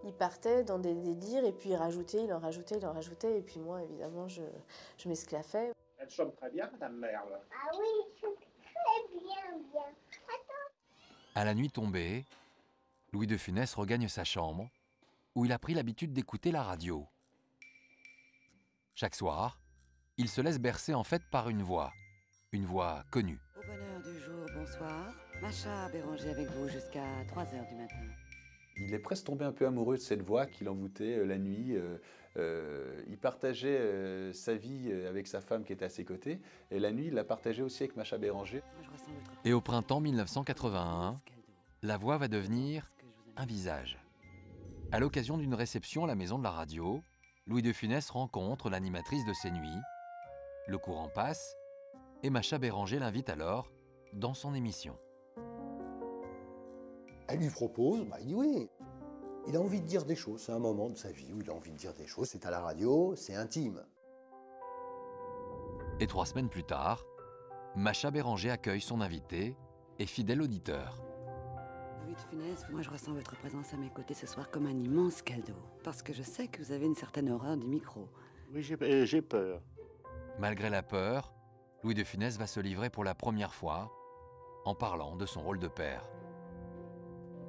Il partait dans des délires et puis il en rajoutait. Et puis moi, évidemment, je m'esclaffais. Elle chante très bien, madame Merle. Ah oui, je chante très bien. Attends. À la nuit tombée, Louis de Funès regagne sa chambre, où il a pris l'habitude d'écouter la radio. Chaque soir, il se laisse bercer en fait par une voix connue. Au bonheur du jour, bonsoir. Macha Béranger avec vous jusqu'à 3h du matin. Il est presque tombé un peu amoureux de cette voix qui l'envoûtait la nuit. Il partageait sa vie avec sa femme qui était à ses côtés. Et la nuit, il la partageait aussi avec Macha Béranger. Et au printemps 1981, la voix va devenir un visage. À l'occasion d'une réception à la Maison de la Radio, Louis de Funès rencontre l'animatrice de ces nuits. Le courant passe et Macha Béranger l'invite alors dans son émission. Elle lui propose, il dit oui. Il a envie de dire des choses, c'est un moment de sa vie où il a envie de dire des choses, c'est à la radio, c'est intime. Et 3 semaines plus tard, Macha Béranger accueille son invité et fidèle auditeur. Louis de Funès, moi je ressens votre présence à mes côtés ce soir comme un immense cadeau. Parce que je sais que vous avez une certaine horreur du micro. Oui, j'ai peur. Malgré la peur, Louis de Funès va se livrer pour la première fois en parlant de son rôle de père.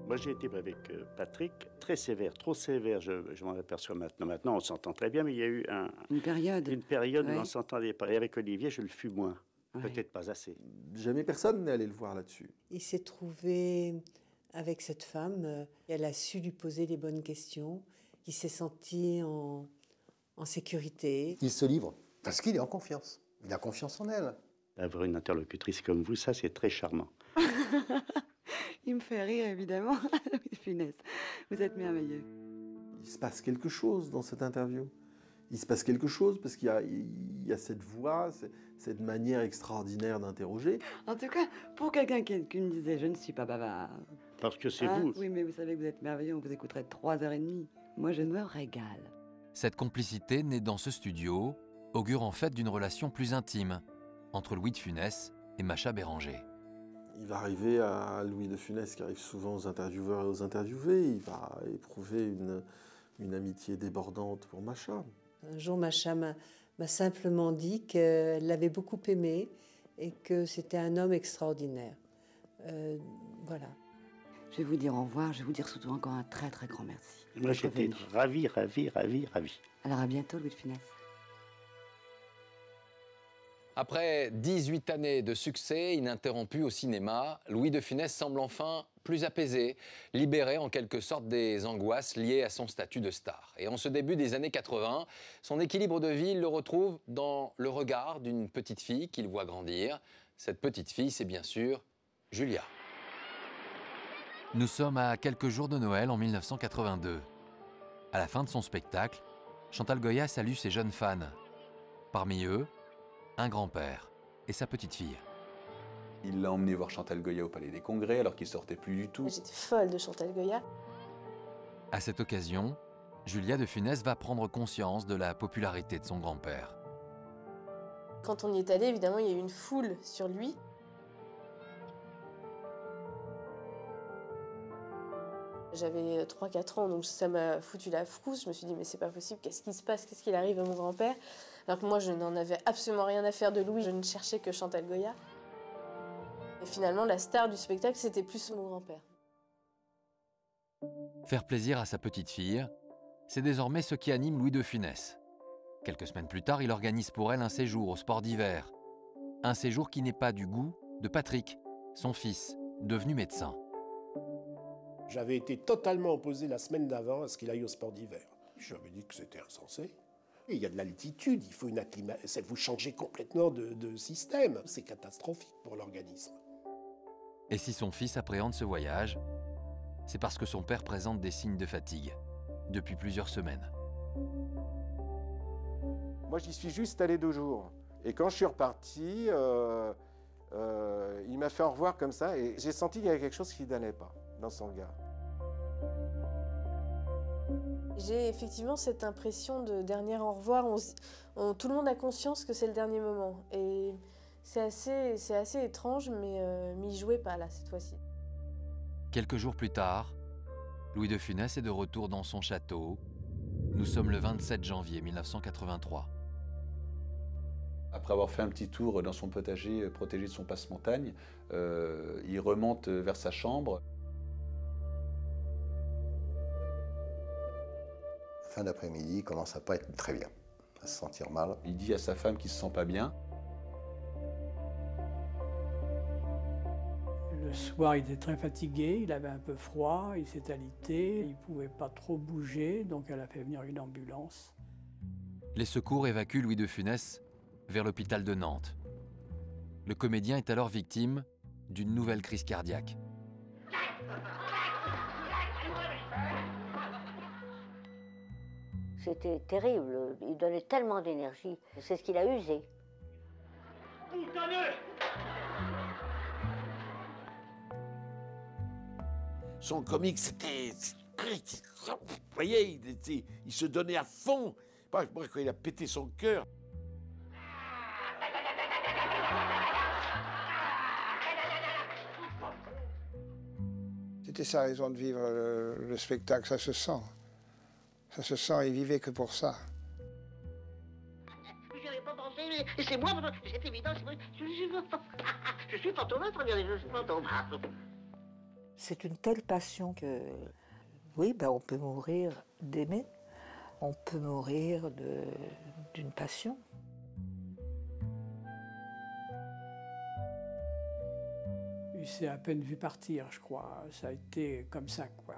Moi, j'ai été avec Patrick, très sévère, trop sévère, je m'en aperçois maintenant. Maintenant, on s'entend très bien, mais il y a eu une période où on s'entendait pas. Et avec Olivier, je le fus moins. Peut-être pas assez. Jamais personne n'est allé le voir là-dessus. Il s'est trouvé avec cette femme. Elle a su lui poser les bonnes questions. Il s'est senti en sécurité. Il se livre parce qu'il est en confiance. Il a confiance en elle. Avoir une interlocutrice comme vous, ça, c'est très charmant. Il me fait rire, évidemment. Louis de Funès, vous êtes merveilleux. Il se passe quelque chose dans cette interview. Il se passe quelque chose parce qu'il y a cette voix, cette manière extraordinaire d'interroger. En tout cas, pour quelqu'un qui me disait « je ne suis pas bavard ». Parce que c'est vous. Oui, mais vous savez que vous êtes merveilleux, on vous écouterait 3h30. Moi, je me régale. Cette complicité née dans ce studio augure en fait d'une relation plus intime entre Louis de Funès et Macha Béranger. Il va arriver à Louis de Funès, qui arrive souvent aux intervieweurs et aux interviewés. Il va éprouver une amitié débordante pour Macha. Un jour, Macha m'a simplement dit qu'elle l'avait beaucoup aimé et que c'était un homme extraordinaire. Voilà. Je vais vous dire au revoir, je vais vous dire surtout encore un très très grand merci. Moi, j'étais ravi. Alors à bientôt, Louis de Funès. Après 18 années de succès ininterrompu au cinéma, Louis de Funès semble enfin plus apaisé, libéré en quelque sorte des angoisses liées à son statut de star. Et en ce début des années 80, son équilibre de vie, il le retrouve dans le regard d'une petite fille qu'il voit grandir. Cette petite fille, c'est bien sûr Julia. Nous sommes à quelques jours de Noël en 1982. À la fin de son spectacle, Chantal Goya salue ses jeunes fans. Parmi eux, un grand-père et sa petite-fille. Il l'a emmené voir Chantal Goya au Palais des Congrès alors qu'il sortait plus du tout. J'étais folle de Chantal Goya. À cette occasion, Julia de Funès va prendre conscience de la popularité de son grand-père. Quand on y est allé, évidemment, il y a eu une foule sur lui. J'avais 3-4 ans, donc ça m'a foutu la frousse. Je me suis dit, mais c'est pas possible, qu'est-ce qui se passe, qu'est-ce qu'il arrive à mon grand-père? Alors que moi, je n'en avais absolument rien à faire de Louis, je ne cherchais que Chantal Goya. Et finalement, la star du spectacle, c'était plus mon grand-père. Faire plaisir à sa petite-fille, c'est désormais ce qui anime Louis de Funès. Quelques semaines plus tard, il organise pour elle un séjour au sport d'hiver. Un séjour qui n'est pas du goût de Patrick, son fils, devenu médecin. J'avais été totalement opposé la semaine d'avant à ce qu'il aille au sport d'hiver. J'avais dit que c'était insensé. Il y a de l'altitude, il faut une acclimatation. Vous changez complètement de système. C'est catastrophique pour l'organisme. Et si son fils appréhende ce voyage, c'est parce que son père présente des signes de fatigue depuis plusieurs semaines. Moi, j'y suis juste allé 2 jours. Et quand je suis reparti, il m'a fait au revoir comme ça. Et j'ai senti qu'il y avait quelque chose qui n'allait pas dans son regard. J'ai effectivement cette impression de dernier au revoir. Tout le monde a conscience que c'est le dernier moment. Et c'est assez étrange, mais il jouait pas là, cette fois-ci. Quelques jours plus tard, Louis de Funès est de retour dans son château. Nous sommes le 27 janvier 1983. Après avoir fait un petit tour dans son potager protégé de son passe-montagne, il remonte vers sa chambre. Fin d'après-midi, il commence à pas être très bien, à se sentir mal. Il dit à sa femme qu'il se sent pas bien. Le soir, il était très fatigué, il avait un peu froid, il s'est alité, il ne pouvait pas trop bouger, donc elle a fait venir une ambulance. Les secours évacuent Louis de Funès vers l'hôpital de Nantes. Le comédien est alors victime d'une nouvelle crise cardiaque. C'était terrible, il donnait tellement d'énergie, c'est ce qu'il a usé. Boutonneux! Son comique, c'était... Vous voyez, il se donnait à fond. Quand il a pété son cœur. C'était sa raison de vivre le spectacle, ça se sent. Ça se sent, il vivait que pour ça. Je n'avais pas pensé, mais c'est moi, c'est évident, c'est vrai. Je suis phantômâtre, regardez, je suis phantômâtre. C'est une telle passion que, oui, ben on peut mourir d'aimer, on peut mourir d'une passion. Il s'est à peine vu partir, je crois. Ça a été comme ça, quoi.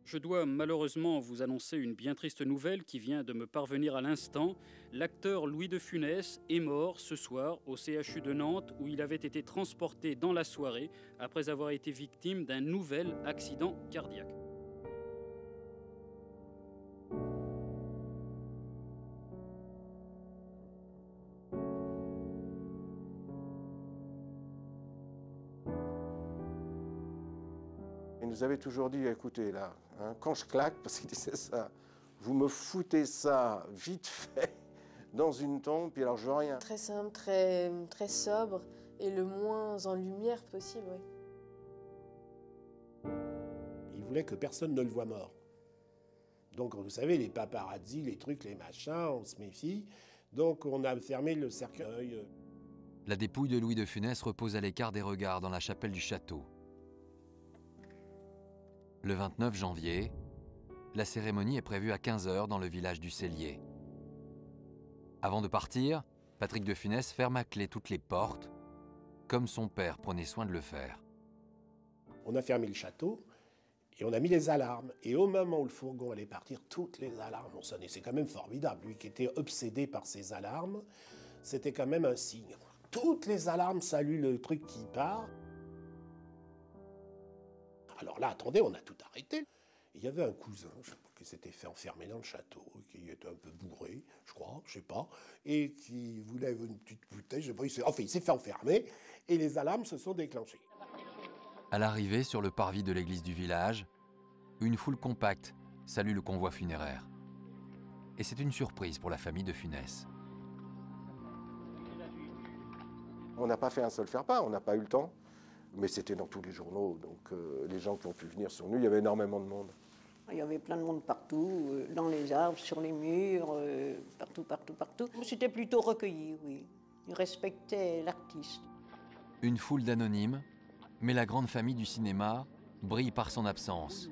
Je dois malheureusement vous annoncer une bien triste nouvelle qui vient de me parvenir à l'instant. L'acteur Louis de Funès est mort ce soir au CHU de Nantes où il avait été transporté dans la soirée après avoir été victime d'un nouvel accident cardiaque. Il nous avait toujours dit, écoutez là, hein, quand je claque, parce qu'il disait ça, vous me foutez ça vite fait dans une tombe, puis alors je veux rien. Très simple, très sobre et le moins en lumière possible, oui. Il voulait que personne ne le voie mort. Donc vous savez, les paparazzis, les trucs, les machins, on se méfie. Donc on a fermé le cercueil. La dépouille de Louis de Funès repose à l'écart des regards dans la chapelle du château. Le 29 janvier, la cérémonie est prévue à 15 h dans le village du Cellier. Avant de partir, Patrick de Funès ferme à clé toutes les portes, comme son père prenait soin de le faire. On a fermé le château et on a mis les alarmes. Et au moment où le fourgon allait partir, toutes les alarmes ont sonné. C'est quand même formidable. Lui qui était obsédé par ces alarmes, c'était quand même un signe. Toutes les alarmes saluent le truc qui part. Alors là, attendez, on a tout arrêté. Il y avait un cousin, je sais pas, qui s'était fait enfermer dans le château, qui était un peu bourré, je crois, je sais pas, et qui voulait une petite bouteille, je sais pas, il s'est fait enfermer, et les alarmes se sont déclenchées. À l'arrivée sur le parvis de l'église du village, une foule compacte salue le convoi funéraire. Et c'est une surprise pour la famille de Funès. On n'a pas fait un seul faire-part, on n'a pas eu le temps. Mais c'était dans tous les journaux, donc les gens qui ont pu venir sont venus, il y avait énormément de monde. Il y avait plein de monde partout, dans les arbres, sur les murs, partout. C'était plutôt recueilli, oui. Ils respectaient l'artiste. Une foule d'anonymes, mais la grande famille du cinéma brille par son absence.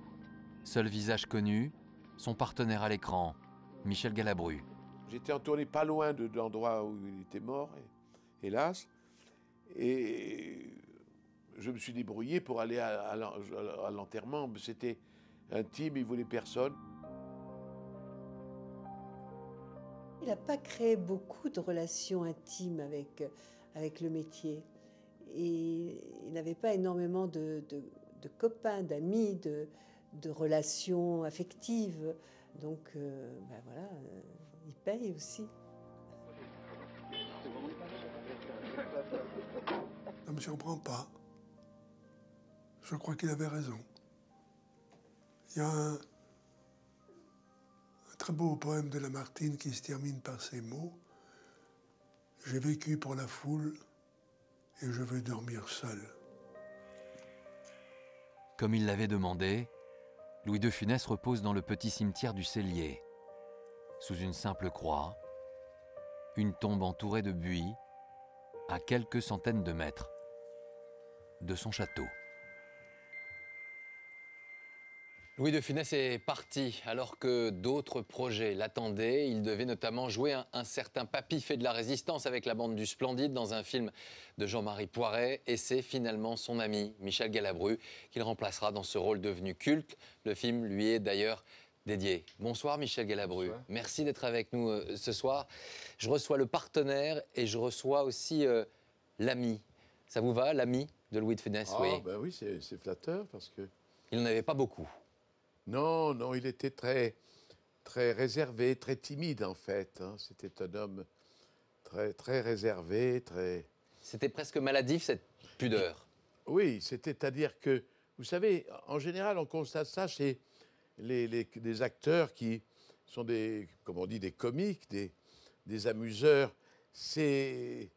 Seul visage connu, son partenaire à l'écran, Michel Galabru. J'étais en tournée pas loin de l'endroit où il était mort, hélas, et je me suis débrouillé pour aller à l'enterrement. C'était intime, il ne voulait personne. Il n'a pas créé beaucoup de relations intimes avec le métier. Et il n'avait pas énormément de copains, d'amis, de relations affectives. Donc, ben voilà, il paye aussi. Ça ne me surprend pas. Je crois qu'il avait raison. Il y a un très beau poème de Lamartine qui se termine par ces mots. « J'ai vécu pour la foule et je veux dormir seul. » Comme il l'avait demandé, Louis de Funès repose dans le petit cimetière du Cellier. Sous une simple croix, une tombe entourée de buis, à quelques centaines de mètres de son château. Louis de Funès est parti alors que d'autres projets l'attendaient. Il devait notamment jouer un certain Papy fait de la résistance avec la bande du Splendide dans un film de Jean-Marie Poiret. Et c'est finalement son ami Michel Galabru qu'il remplacera dans ce rôle devenu culte. Le film lui est d'ailleurs dédié. Bonsoir Michel Galabru. Bonsoir. Merci d'être avec nous ce soir. Je reçois le partenaire et je reçois aussi l'ami. Ça vous va, l'ami de Louis de Funès? Oui, ben oui, c'est flatteur parce que... Il n'en avait pas beaucoup. Non, non, il était très réservé, très timide en fait. Hein. C'était un homme très réservé, très... C'était presque maladif, cette pudeur. Oui, c'est-à-dire que, vous savez, en général, on constate ça chez des acteurs qui sont comme on dit, des comiques, des amuseurs. C'est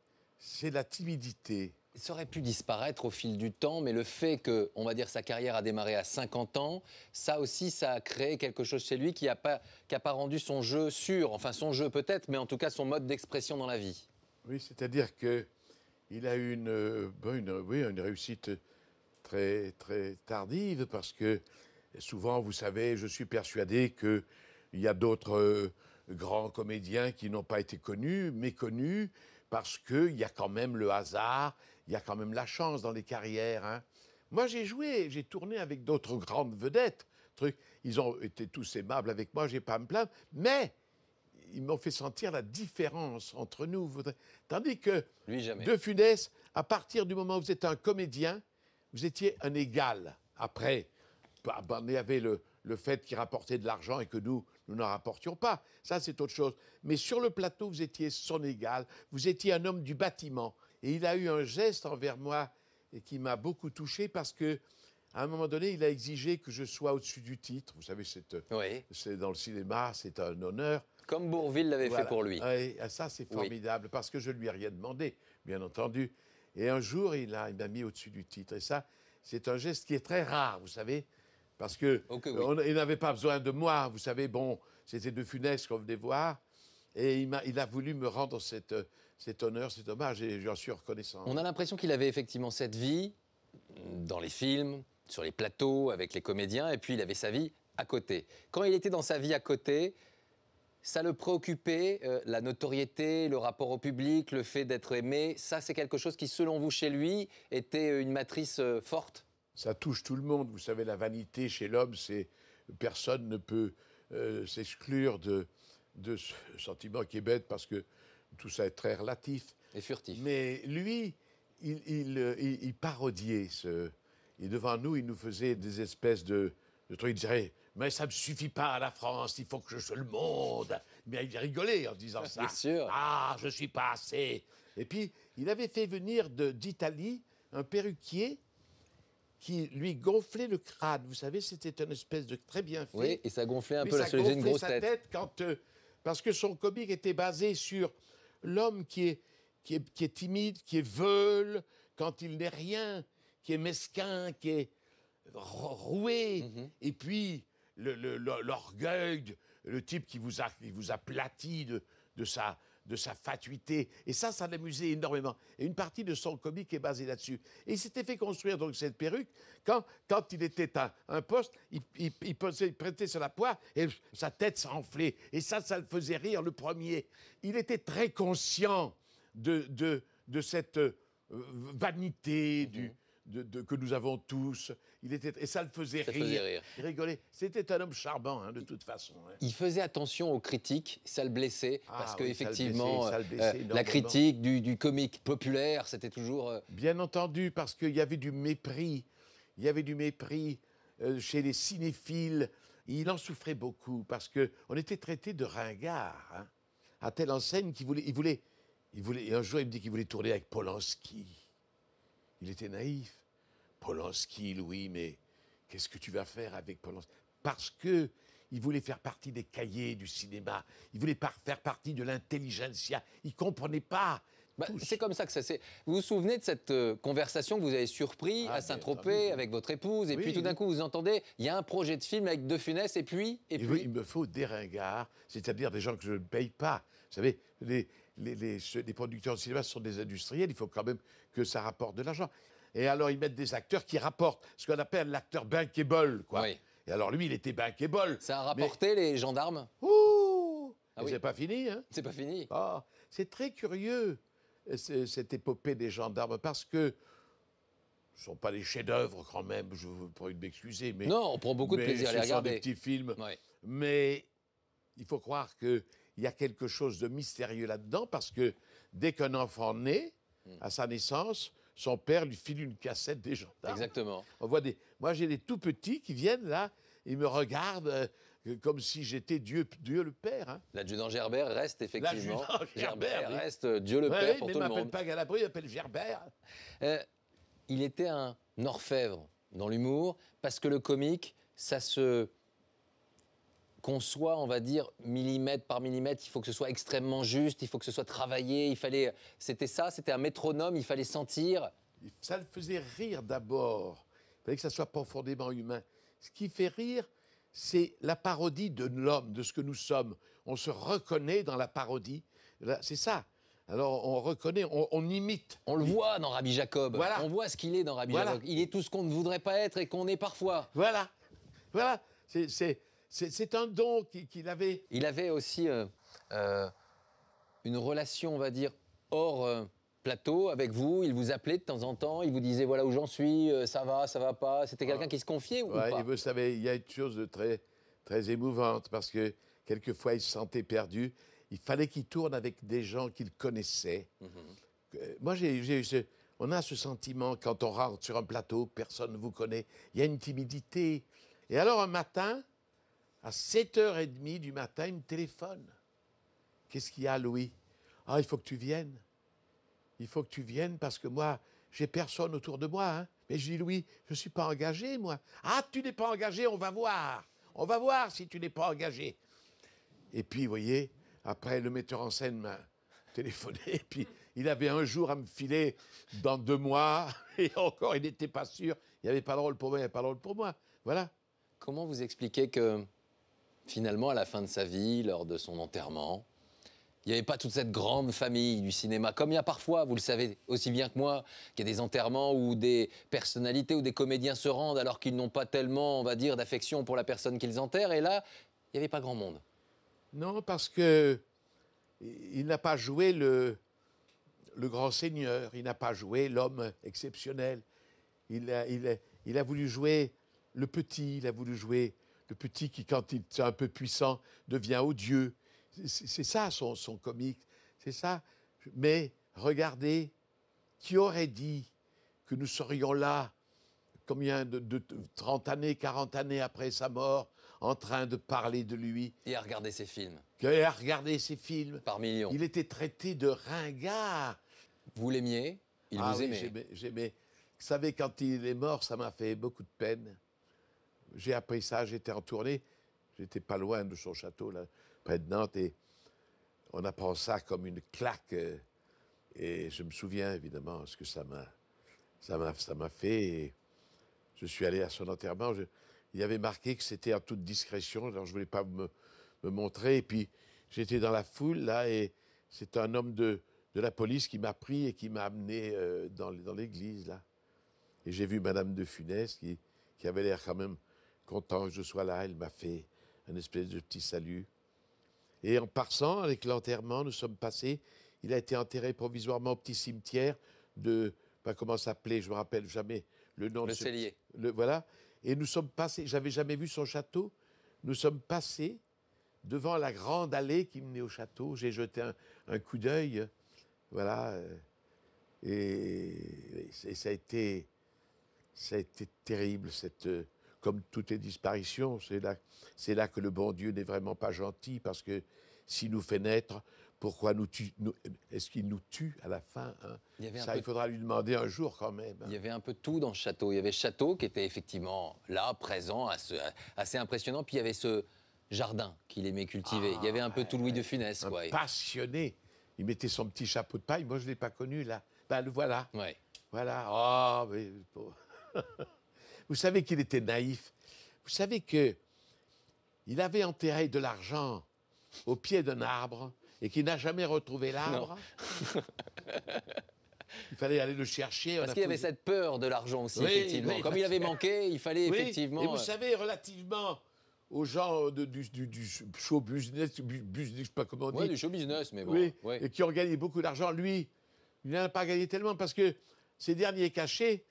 la timidité. Ça aurait pu disparaître au fil du temps, mais le fait que, on va dire, sa carrière a démarré à 50 ans, ça aussi, ça a créé quelque chose chez lui qui n'a pas rendu son jeu sûr. Enfin, son jeu peut-être, mais en tout cas son mode d'expression dans la vie. Oui, c'est-à-dire qu'il a eu une réussite très, très tardive, parce que souvent, vous savez, je suis persuadé qu'il y a d'autres grands comédiens qui n'ont pas été connus, méconnus, parce qu'il y a quand même le hasard, il y a quand même la chance dans les carrières. Hein. Moi, j'ai tourné avec d'autres grandes vedettes. Ils ont été tous aimables avec moi, j'ai pas à me plaindre, mais ils m'ont fait sentir la différence entre nous. Tandis que De Funès, à partir du moment où vous êtes un comédien, vous étiez un égal. Après, il y avait le fait qu'il rapportait de l'argent et que nous n'en rapportions pas. Ça, c'est autre chose. Mais sur le plateau, vous étiez son égal. Vous étiez un homme du bâtiment. Et il a eu un geste envers moi qui m'a beaucoup touché, parce que à un moment donné, il a exigé que je sois au-dessus du titre. Vous savez, c'est dans le cinéma, c'est un honneur. Comme Bourvil l'avait fait pour lui. Oui, ça, c'est formidable, parce que je ne lui ai rien demandé, bien entendu. Et un jour, il m'a mis au-dessus du titre. Et ça, c'est un geste qui est très rare, vous savez, parce qu'il n'avait pas besoin de moi. Vous savez, bon, c'était De Funès qu'on venait voir. Et il a voulu me rendre cet honneur, cet hommage, et j'en suis reconnaissant. On a l'impression qu'il avait effectivement cette vie dans les films, sur les plateaux, avec les comédiens, et puis il avait sa vie à côté. Quand il était dans sa vie à côté, ça le préoccupait, la notoriété, le rapport au public, le fait d'être aimé. Ça, c'est quelque chose qui, selon vous, chez lui, était une matrice forte? Ça touche tout le monde. Vous savez, la vanité chez l'homme, personne ne peut s'exclure de ce sentiment qui est bête, parce que tout ça est très relatif. Et furtif. Mais lui, il parodiait et devant nous, il nous faisait des espèces de trucs. Il dirait, mais ça ne me suffit pas à la France, il faut que je le monde. Mais il rigolait en disant ça. Bien sûr. Ah, je ne suis pas assez. Et puis, il avait fait venir d'Italie un perruquier qui lui gonflait le crâne. Vous savez, c'était une espèce de très bien fait. Oui, et ça gonflait un peu la solidité d'une grosse tête. Parce que son comique était basé sur l'homme qui est timide, qui est veule, quand il n'est rien, qui est mesquin, qui est roué. Et puis, l'orgueil, le type qui vous aplatit de sa fatuité. Et ça l'amusait énormément. Et une partie de son comique est basée là-dessus. Et il s'était fait construire donc cette perruque. Quand il était à un poste, il prêtait sur la poire et sa tête s'enflait. Et ça le faisait rire le premier. Il était très conscient de cette vanité que nous avons tous. Et ça le faisait rire. Il rigolait. C'était un homme charmant, hein, de toute façon. Hein. Il faisait attention aux critiques, ça le blessait, parce qu'effectivement, ça le blessait la critique du comique populaire, c'était toujours... Bien entendu, parce qu'il y avait du mépris. Il y avait du mépris chez les cinéphiles. Il en souffrait beaucoup, parce qu'on était traité de ringard, hein, à telle enseigne qu'il voulait... Un jour, il me dit qu'il voulait tourner avec Polanski. Il était naïf. Polanski, Louis, mais qu'est-ce que tu vas faire avec Polanski? Parce qu'il voulait faire partie des cahiers du cinéma. Il voulait faire partie de l'intelligentsia. Il ne comprenait pas. C'est comme ça que ça s'est... Vous vous souvenez de cette conversation que vous avez surpris à Saint-Tropez avec votre épouse, et puis tout d'un coup, vous entendez, il y a un projet de film avec De Funès, et puis... Il me faut des ringards, c'est-à-dire des gens que je ne paye pas. Vous savez, les producteurs de cinéma sont des industriels, il faut quand même que ça rapporte de l'argent. Et alors, ils mettent des acteurs qui rapportent, ce qu'on appelle l'acteur bankable, quoi. Oui. Et alors, lui, il était bankable. Ça a rapporté les gendarmes? Ouh! C'est pas fini, hein? C'est pas fini. Oh, c'est très curieux, cette épopée des gendarmes, parce que ce ne sont pas des chefs-d'œuvre, quand même, je vous prie de m'excuser. Non, on prend beaucoup de plaisir à les regarder. Ce sont des petits films. Ouais. Mais il faut croire qu'il y a quelque chose de mystérieux là-dedans, parce que dès qu'un enfant naît, à sa naissance, son père lui file une cassette des gendarmes. Exactement. On voit moi, j'ai des tout petits qui viennent là, ils me regardent comme si j'étais Dieu le Père. Hein. L'adjudant Gerbert reste effectivement. L'adjudant Gerbert oui. Reste Dieu le Père pour tout le monde. Mais il ne m'appelle pas Galabru, il m'appelle Gerbert. Il était un orfèvre dans l'humour, parce que le comique, ça se conçoit, on va dire, millimètre par millimètre. Il faut que ce soit extrêmement juste, il faut que ce soit travaillé. C'était ça, c'était un métronome, il fallait sentir. Ça le faisait rire d'abord. Il fallait que ça soit profondément humain. Ce qui fait rire, c'est la parodie de l'homme, de ce que nous sommes. On se reconnaît dans la parodie. C'est ça. Alors on reconnaît, on imite. On le voit dans Rabbi Jacob. Voilà. On voit ce qu'il est dans Rabbi Jacob. Il est tout ce qu'on ne voudrait pas être et qu'on est parfois. Voilà. Voilà. C'est un don qu'il avait. Il avait aussi une relation, on va dire, hors plateau avec vous. Il vous appelait de temps en temps. Il vous disait voilà où j'en suis, ça va pas. C'était quelqu'un qui se confiait ou pas? Et vous savez, il y a une chose de très, très émouvante parce que quelquefois il se sentait perdu. Il fallait qu'il tourne avec des gens qu'il connaissait. Moi, on a ce sentiment quand on rentre sur un plateau, personne ne vous connaît. Il y a une timidité. Et alors un matin, à 7h30 du matin, il me téléphone. Qu'est-ce qu'il y a, Louis? Ah, il faut que tu viennes. Il faut que tu viennes parce que moi, j'ai personne autour de moi. Hein. Mais je dis, Louis, je ne suis pas engagé, moi. Ah, tu n'es pas engagé, on va voir. On va voir si tu n'es pas engagé. Et puis, vous voyez, après, le metteur en scène m'a téléphoné. Et puis, il avait un jour à me filer dans 2 mois. Et encore, il n'était pas sûr. Il n'y avait pas de rôle pour moi, il n'y avait pas de rôle pour moi. Voilà. Comment vous expliquez que, finalement, à la fin de sa vie, lors de son enterrement, il n'y avait pas toute cette grande famille du cinéma, comme il y a parfois, vous le savez aussi bien que moi, qu'il y a des enterrements où des personnalités ou des comédiens se rendent alors qu'ils n'ont pas tellement, on va dire, d'affection pour la personne qu'ils enterrent. Et là, il n'y avait pas grand monde. Non, parce que il n'a pas joué le grand seigneur, il n'a pas joué l'homme exceptionnel. Il a voulu jouer le petit, il a voulu jouer le petit qui, quand il est un peu puissant, devient odieux. C'est ça son comique, c'est ça. Mais regardez, qui aurait dit que nous serions là, combien de 30 années, 40 années après sa mort, en train de parler de lui. Et à regarder ses films. Et à regarder ses films. Par millions. Il était traité de ringard. Vous l'aimiez? Il vous aimait? Oui, j'aimais. Vous savez, quand il est mort, ça m'a fait beaucoup de peine. J'ai appris ça, j'étais en tournée. J'étais pas loin de son château, là, près de Nantes, et on apprend ça comme une claque. Et je me souviens, évidemment, ce que ça m'a fait. Et je suis allé à son enterrement. Il y avait marqué que c'était en toute discrétion, alors je ne voulais pas me montrer. Et puis, j'étais dans la foule, là, et c'est un homme de la police qui m'a pris et qui m'a amené dans l'église, là. Et j'ai vu Madame de Funès, qui avait l'air quand même content que je sois là. Elle m'a fait un espèce de petit salut. Et en passant, avec l'enterrement, nous sommes passés. Il a été enterré provisoirement au petit cimetière de... comment ça s'appelait? Je ne me rappelle jamais le nom. Le Cellier. Voilà. Et nous sommes passés, j'avais jamais vu son château, nous sommes passés devant la grande allée qui menait au château. J'ai jeté un coup d'œil, voilà. Et ça a été terrible, comme toutes les disparitions. C'est là que le bon Dieu n'est vraiment pas gentil, parce que s'il nous fait naître, pourquoi est-ce qu'il nous tue à la fin, hein? Il faudra lui demander un jour quand même. Hein. Il y avait un peu de tout dans ce château. Il y avait ce château qui était effectivement là, présent, assez impressionnant. Puis il y avait ce jardin qu'il aimait cultiver. Il y avait un peu tout Louis de Funès. Un passionné. Il mettait son petit chapeau de paille. Moi, je ne l'ai pas connu, là. Ben, le voilà. Ouais. Voilà. Oh, mais... Vous savez qu'il était naïf. Vous savez qu'il avait enterré de l'argent au pied d'un arbre et qu'il n'a jamais retrouvé l'arbre. Il fallait aller le chercher. Parce qu'il y avait cette peur de l'argent aussi, effectivement. Oui, comme il avait manqué, il fallait effectivement... Et vous savez, relativement aux gens du show business, je sais pas comment on dit. Oui, du show business, mais bon. Oui, et qui ont gagné beaucoup d'argent, lui, il n'en a pas gagné tellement parce que ses derniers cachets,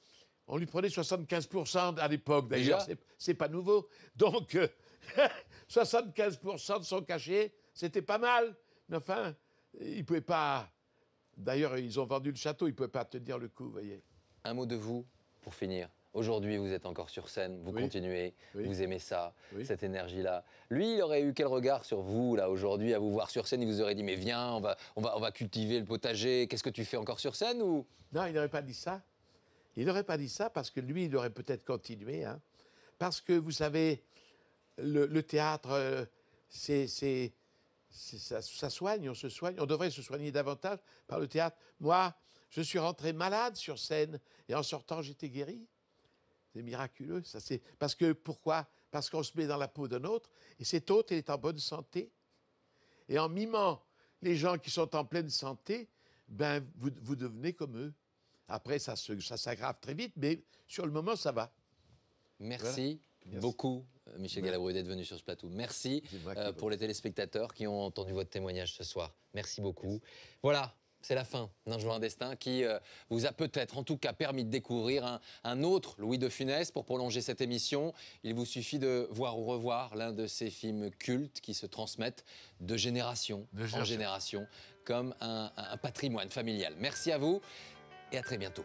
on lui prenait 75% à l'époque, d'ailleurs. C'est pas nouveau. Donc, 75% de son cachet, c'était pas mal. Mais enfin, il ne pouvait pas... D'ailleurs, ils ont vendu le château, il ne pouvait pas tenir le coup, vous voyez. Un mot de vous, pour finir. Aujourd'hui, vous êtes encore sur scène, vous continuez, vous aimez ça, cette énergie-là. Lui, il aurait eu quel regard sur vous, là, aujourd'hui, à vous voir sur scène? Il vous aurait dit, mais viens, on va cultiver le potager, qu'est-ce que tu fais encore sur scène ou... Non, il n'aurait pas dit ça. Il n'aurait pas dit ça parce que lui, il aurait peut-être continué. Hein. Parce que, vous savez, le théâtre, ça soigne, on se soigne. On devrait se soigner davantage par le théâtre. Moi, je suis rentré malade sur scène et en sortant, j'étais guéri. C'est miraculeux. Ça, parce que, pourquoi? Parce qu'on se met dans la peau d'un autre et cet autre, il est en bonne santé. Et en mimant les gens qui sont en pleine santé, ben, vous devenez comme eux. Après, ça s'aggrave très vite, mais sur le moment, ça va. Merci beaucoup, Michel Galabru, d'être venu sur ce plateau. Merci pour les téléspectateurs qui ont entendu votre témoignage ce soir. Merci beaucoup. Voilà. C'est la fin d'un Jour un destin qui vous a peut-être, en tout cas, permis de découvrir un autre Louis de Funès. Pour prolonger cette émission, il vous suffit de voir ou revoir l'un de ces films cultes qui se transmettent de génération en génération, comme un patrimoine familial. Merci à vous et à très bientôt.